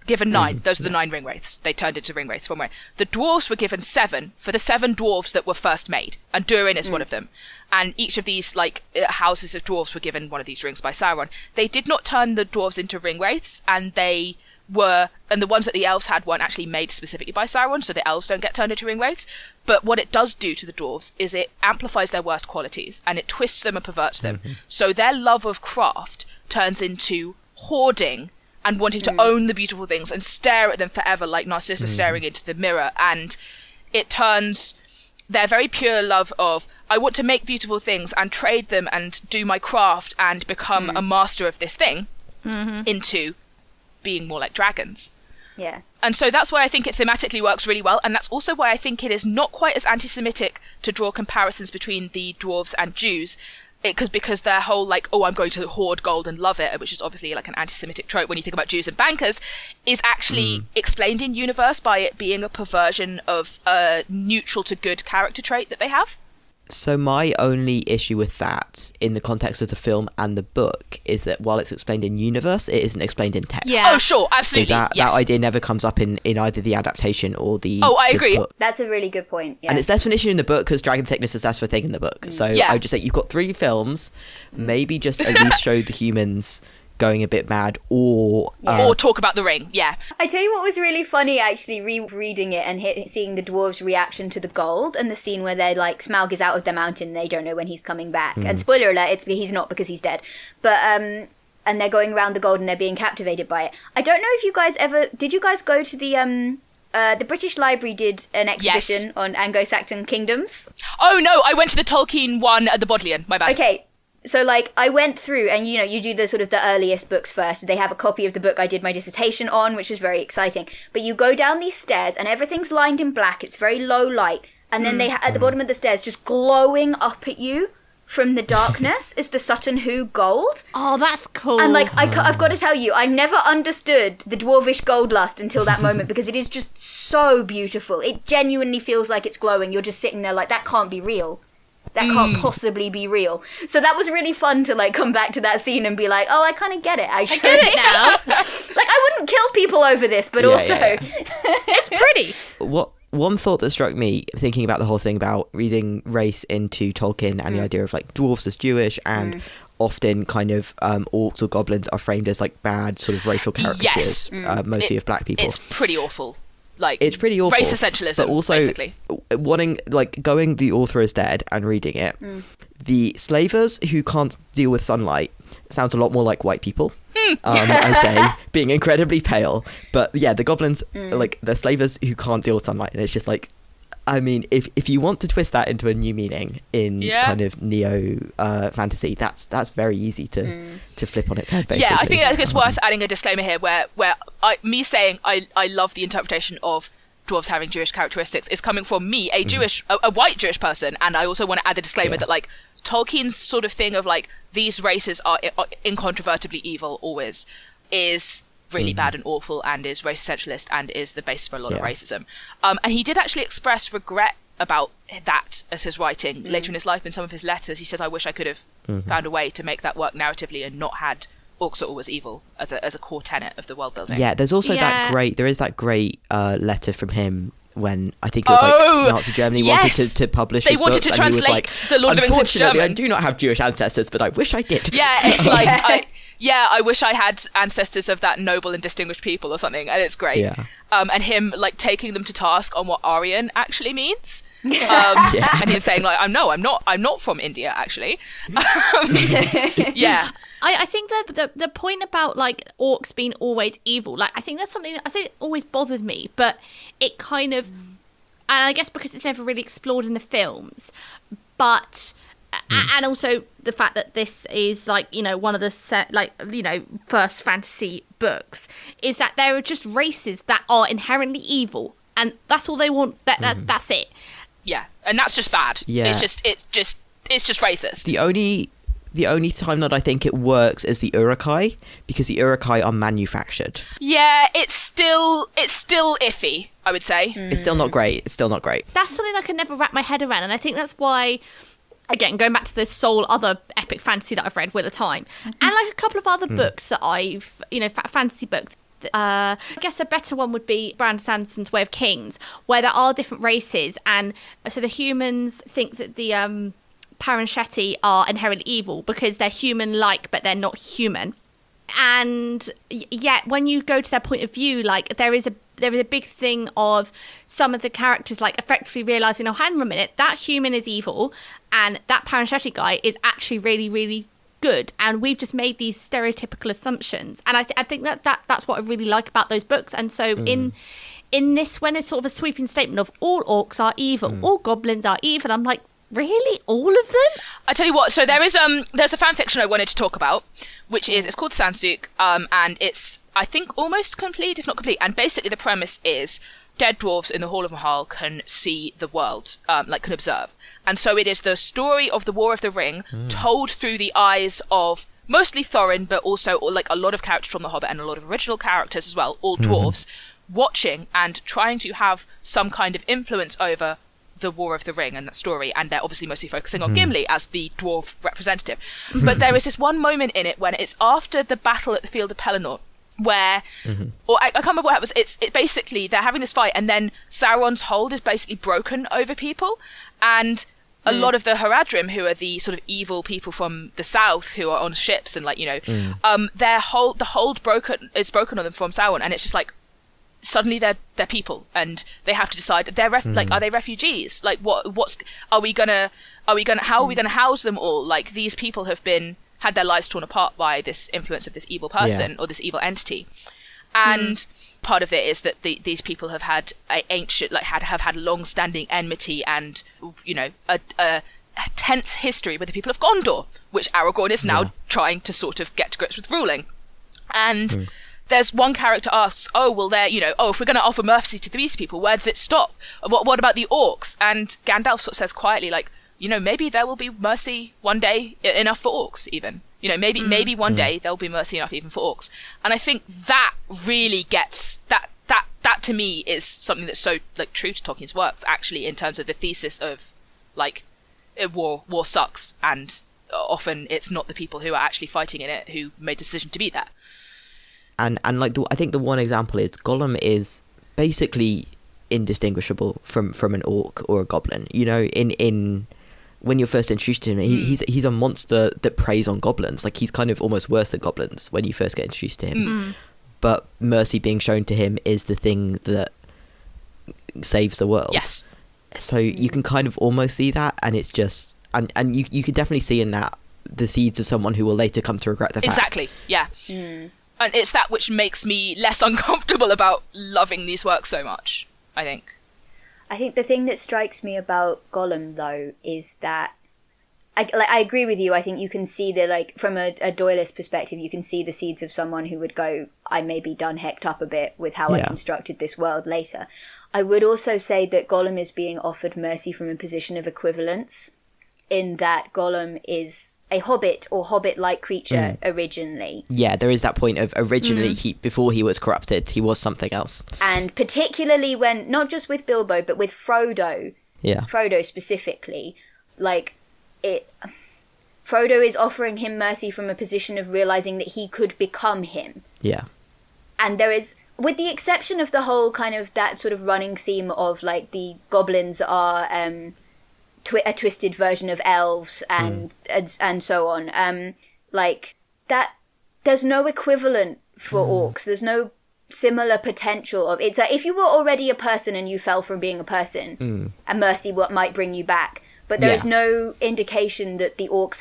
Given 9. Those are the 9 ring wraiths. They turned into ring wraiths one way. The dwarves were given 7 for the 7 dwarves that were first made. And Durin is one of them. And each of these, like, houses of dwarves were given one of these rings by Sauron. They did not turn the dwarves into ring wraiths, and the ones that the elves had weren't actually made specifically by Sauron, so the elves don't get turned into ring wraiths. But what it does do to the dwarves is it amplifies their worst qualities, and it twists them and perverts them. So their love of craft turns into hoarding and wanting to own the beautiful things and stare at them forever, like Narcissa staring into the mirror. And it turns their very pure love of, I want to make beautiful things and trade them and do my craft and become a master of this thing, into being more like dragons. Yeah. And so that's why I think it thematically works really well, and that's also why I think it is not quite as anti-Semitic to draw comparisons between the dwarves and Jews, because their whole, like, I'm going to hoard gold and love it, which is obviously like an anti-Semitic trope when you think about Jews and bankers, is actually explained in universe by it being a perversion of a neutral to good character trait that they have. So my only issue with that, in the context of the film and the book, is that while it's explained in universe, it isn't explained in text. Yeah. Oh, sure, absolutely. So that idea never comes up in either the adaptation or the I agree. book. That's a really good point. Yeah. And it's less of an issue in the book because dragon sickness is less of a thing in the book. So I would just say you've got 3 films, maybe just at least show the humans going a bit mad, or talk about the ring. I tell you what was really funny, actually, rereading it and seeing the dwarves' reaction to the gold, and the scene where they're like, Smaug is out of the mountain and they don't know when he's coming back. And spoiler alert, he's not, because he's dead. But and they're going around the gold and they're being captivated by it. I don't know if you guys did you guys go to the British Library did an exhibition on Anglo-Saxon kingdoms? Oh no, I went to the Tolkien one at the Bodleian. My bad. Okay. So, like, I went through, and, you know, you do the sort of the earliest books first. They have a copy of the book I did my dissertation on, which was very exciting. But you go down these stairs, and everything's lined in black. It's very low light. And then they at the bottom of the stairs, just glowing up at you from the darkness, is the Sutton Hoo gold. Oh, that's cool. And, like, I've got to tell you, I never understood the dwarvish gold lust until that moment, because it is just so beautiful. It genuinely feels like it's glowing. You're just sitting there like, that can't be real. That can't possibly be real. So that was really fun to, like, come back to that scene and be like, oh, I kind of get it. I get it now. Like, I wouldn't kill people over this, but it's pretty. One thought that struck me, thinking about the whole thing about reading race into Tolkien and the idea of, like, dwarves as Jewish and often kind of orcs or goblins are framed as, like, bad sort of racial caricatures, mostly of black people. It's pretty awful. Like, it's pretty awful. Race essentialism, but also basically. Wanting, like, going The Author is Dead and reading it, the slavers who can't deal with sunlight sounds a lot more like white people. I say, being incredibly pale. But yeah, the goblins, like, the slavers who can't deal with sunlight, and it's just like, I mean, if you want to twist that into a new meaning in kind of neo fantasy, that's very easy to flip on its head, basically. Yeah, I think it's worth adding a disclaimer here where me saying I love the interpretation of dwarves having Jewish characteristics is coming from me, a white Jewish person, and I also want to add a disclaimer that, like, Tolkien's sort of thing of, like, these races are incontrovertibly evil always is really bad and awful and is race essentialist and is the basis for a lot of racism. And he did actually express regret about that as his writing later in his life. In some of his letters, he says, I wish I could have found a way to make that work narratively and not had orcs are always evil as a core tenet of the world building. Yeah, there's also that great letter from him when I think it was like Nazi Germany wanted to publish his books. They wanted to translate like, the Lord of the Rings into German. Unfortunately, I do not have Jewish ancestors, but I wish I did. Yeah, it's like, I wish I had ancestors of that noble and distinguished people or something, and it's great. Yeah. And him, like, taking them to task on what Aryan actually means. And him saying, like, I'm not from India, actually. I think that the point about, like, orcs being always evil, like, I think that's something that I think always bothers me, but it kind of, and I guess because it's never really explored in the films, but and also the fact that this is, like, you know, one of the first fantasy books, is that there are just races that are inherently evil, and that's all they want. That's it. Yeah, and that's just bad. Yeah, it's just racist. The only time that I think it works is the Uruk-hai, because the Uruk-hai are manufactured. Yeah, it's still iffy, I would say. It's still not great. That's something I could never wrap my head around, and I think that's why, again, going back to the other epic fantasy that I've read, Wheel of Time, and, like, a couple of other books that I've, you know, fantasy books. I guess a better one would be Brandon Sanderson's Way of Kings, where there are different races, and so the humans think that the Paransheti are inherently evil because they're human-like, but they're not human. And yet, when you go to their point of view, like, there is a big thing of some of the characters, like, effectively realising, oh, hang on a minute, that human is evil, and that Paransheti guy is actually really, really good, and we've just made these stereotypical assumptions. And I think that's what I really like about those books. And so in this, when it's sort of a sweeping statement of all orcs are evil, all goblins are evil, I'm like, really, all of them? I tell you what, so there's a fan fiction I wanted to talk about, which is, it's called Sandsuk, and it's, I think, almost complete, if not complete, and basically the premise is dead dwarves in the Hall of Mahal can see the world, can observe. And so it is the story of the War of the Ring told through the eyes of mostly Thorin, but also, like, a lot of characters from The Hobbit and a lot of original characters as well, all dwarves, watching and trying to have some kind of influence over the War of the Ring and that story, and they're obviously mostly focusing on Gimli as the dwarf representative. But there is this one moment in it when it's after the battle at the Field of Pelennor, where, or I can't remember what it was, it basically, they're having this fight, and then Sauron's hold is basically broken over people, and a lot of the Haradrim, who are the sort of evil people from the south who are on ships and like, the hold is broken on them from Sauron, and it's just like, suddenly they're people, and they have to decide like, are they refugees? Like, how are we gonna house them all? Like, these people have had their lives torn apart by this influence of this evil person or this evil entity, and part of it is that these people have had have had long-standing enmity and a tense history with the people of Gondor, which Aragorn is now trying to sort of get to grips with ruling, and. There's one character asks, if we're going to offer mercy to these people, where does it stop? What about the orcs? And Gandalf sort of says quietly, like, maybe there will be mercy one day enough for orcs even. Maybe one day there'll be mercy enough even for orcs. And I think that really gets, that to me is something that's so, like, true to Tolkien's works, actually, in terms of the thesis of, like, war sucks, and often it's not the people who are actually fighting in it who made the decision to be there. And like I think the one example is Gollum is basically indistinguishable from an orc or a goblin. In when you're first introduced to him, he's a monster that preys on goblins. Like, he's kind of almost worse than goblins when you first get introduced to him. But mercy being shown to him is the thing that saves the world. Yes. So you can kind of almost see that, and it's just and you can definitely see in that the seeds of someone who will later come to regret the fact. Exactly. Yeah. And it's that which makes me less uncomfortable about loving these works so much, I think. I think the thing that strikes me about Gollum, though, is that I agree with you. I think you can see from a Doylist perspective, you can see the seeds of someone who would go, I may be done hecked up a bit with how I constructed this world later. I would also say that Gollum is being offered mercy from a position of equivalence, in that Gollum is a hobbit or hobbit-like creature originally. Yeah, there is that point of originally, before he was corrupted, he was something else. And particularly when, not just with Bilbo, but with Frodo, Frodo specifically, Frodo is offering him mercy from a position of realising that he could become him. Yeah. And there is, with the exception of the whole kind of that sort of running theme of, like, the goblins are... a twisted version of elves and so on. That, there's no equivalent for orcs. There's no similar potential of it's. If you were already a person and you fell from being a person, a mercy might bring you back. But there is no indication that the orcs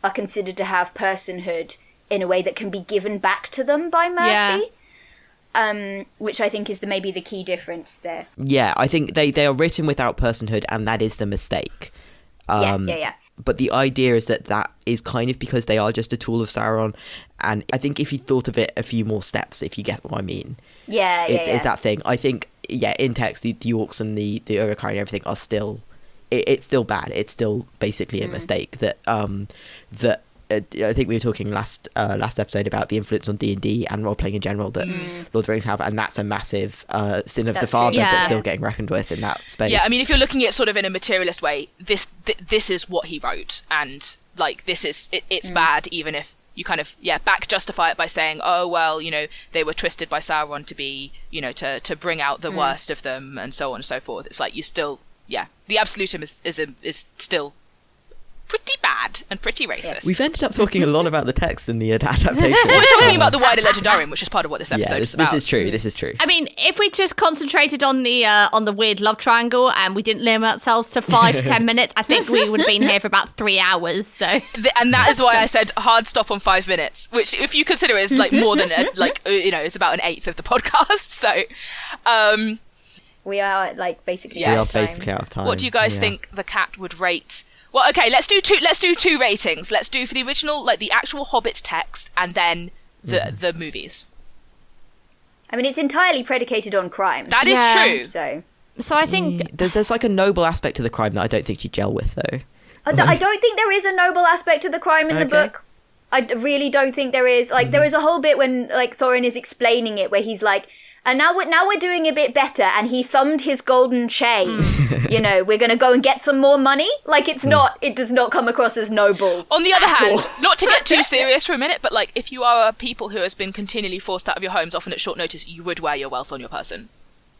are considered to have personhood in a way that can be given back to them by mercy. Which I think is maybe the key difference there. Yeah, I think they are written without personhood, and that is the mistake. Yeah. But the idea is that is kind of because they are just a tool of Sauron, and I think if you thought of it a few more steps, if you get what I mean. It's that thing. I think, in text, the orcs and the Uruk-hai and everything are still... It's still bad. It's still basically a mistake that I think we were talking last episode about the influence on D&D and role-playing in general that Lord of the Rings have, and that's a massive sin of the father that's still getting reckoned with in that space. Yeah, I mean, if you're looking at sort of in a materialist way, this is what he wrote, and, like, this is... It's bad, even if you kind of, justify it by saying, oh, well, they were twisted by Sauron to be, to bring out the worst of them, and so on and so forth. It's like, you still... Yeah, the absolutism is still... pretty bad and pretty racist. We've ended up talking a lot about the text and the adaptation. We're talking about the wider legendarium, which is part of what this episode is about. This is true. I mean, if we just concentrated on the weird love triangle and we didn't limit ourselves to 5 to 10 minutes, I think we would have been here for about 3 hours. So, and that is why I said hard stop on 5 minutes, which, if you consider, is like more than it's about an eighth of the podcast. So, we are basically out of time. What do you guys think the cat would rate? Well, okay, let's do two ratings. Let's do for the original, like the actual Hobbit text, and then the movies. I mean, it's entirely predicated on crime. That is true. So I think there's like a noble aspect to the crime that I don't think you gel with, though. I don't think there is a noble aspect to the crime in the book. I really don't think there is. Like, there is a whole bit when, like, Thorin is explaining it, where he's like, And now we're doing a bit better. And he thumbed his golden chain. You know, we're going to go and get some more money. Like, it does not come across as noble. On the other hand, not to get too serious for a minute, but like, if you are a people who has been continually forced out of your homes, often at short notice, you would wear your wealth on your person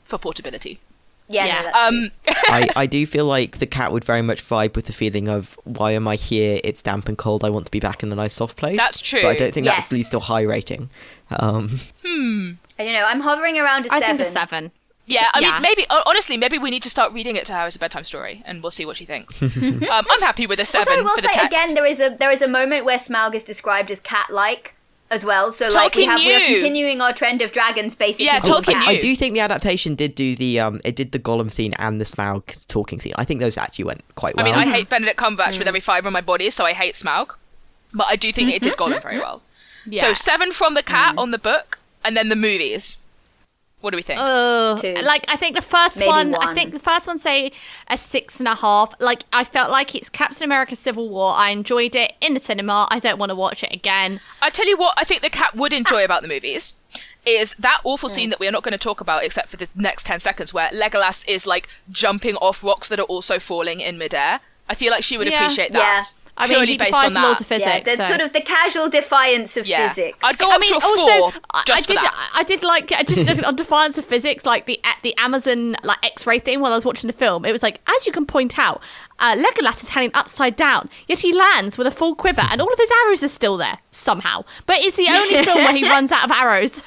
for portability. Yeah. No, that's true. I do feel like the cat would very much vibe with the feeling of, why am I here? It's damp and cold. I want to be back in the nice soft place. That's true. But I don't think that leads to a high rating. I don't know. I'm hovering around a 7. I think a 7. Yeah, I mean, maybe, honestly, maybe we need to start reading it to her as a bedtime story, and we'll see what she thinks. I'm happy with a 7 also, I will for the say, text. again, there is a moment where Smaug is described as cat-like as well. So, like, we are continuing our trend of dragons, basically. Yeah, Tolkien knew. I do think the adaptation did do the Gollum scene and the Smaug talking scene. I think those actually went quite well. I mean, I hate Benedict Cumberbatch with every fibre of my body, so I hate Smaug. But I do think it did Gollum very well. Yeah. So 7 from the cat on the book, and then the movies. What do we think? 2. Like, I think the first Maybe one, 1. I think the first one, say a 6.5. Like, I felt like it's Captain America Civil War. I enjoyed it in the cinema. I don't want to watch it again. I tell you what I think the cat would enjoy about the movies is that awful scene that we are not going to talk about except for the next 10 seconds where Legolas is like jumping off rocks that are also falling in midair. I feel like she would appreciate that. I mean, he defies the laws of physics. Yeah, sort of the casual defiance of physics. I'd go up to a 4 just for that. I did like, just on defiance of physics, like the Amazon like X-ray thing while I was watching the film. It was like, as you can point out, Legolas is hanging upside down, yet he lands with a full quiver, and all of his arrows are still there somehow. But it's the only film where he runs out of arrows.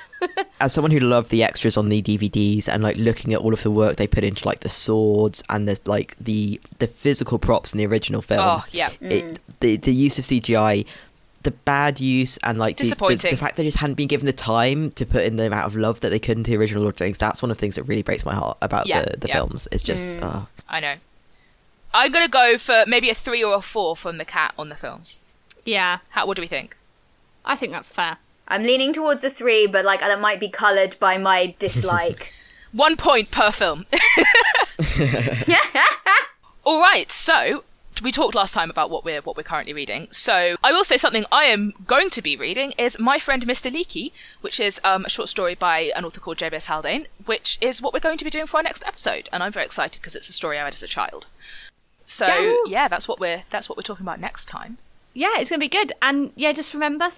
As someone who loved the extras on the DVDs and like looking at all of the work they put into like the swords and the like the physical props in the original films, the use of CGI, the bad use, and like the fact they just hadn't been given the time to put in the amount of love that they could into the original Lord of the Rings. That's one of the things that really breaks my heart about the films. It's just I know. I'm gonna go for maybe a 3 or a 4 from the cat on the films. Yeah. What do we think? I think that's fair. I'm leaning towards a 3, but like that might be coloured by my dislike. 1 point per film. All right, so we talked last time about what we're currently reading. So I will say something I am going to be reading is My Friend Mr. Leaky, which is a short story by an author called J.R.R. Haldane, which is what we're going to be doing for our next episode, and I'm very excited because it's a story I read as a child. So yeah, that's what we're talking about next time. Yeah, it's going to be good. And yeah, just remember,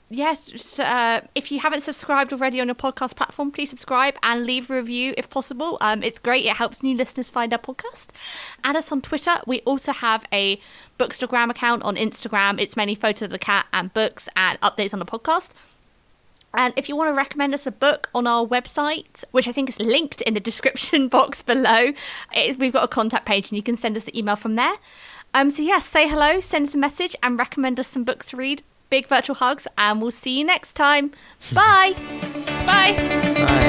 if you haven't subscribed already on your podcast platform, please subscribe and leave a review if possible. It's great. It helps new listeners find our podcast. Add us on Twitter. We also have a Bookstagram account on Instagram. It's mainly photos of the cat and books and updates on the podcast. And if you want to recommend us a book on our website, which I think is linked in the description box below, we've got a contact page and you can send us an email from there. So yeah, say hello, send us a message and recommend us some books to read. Big virtual hugs, and we'll see you next time. Bye. Bye. Bye.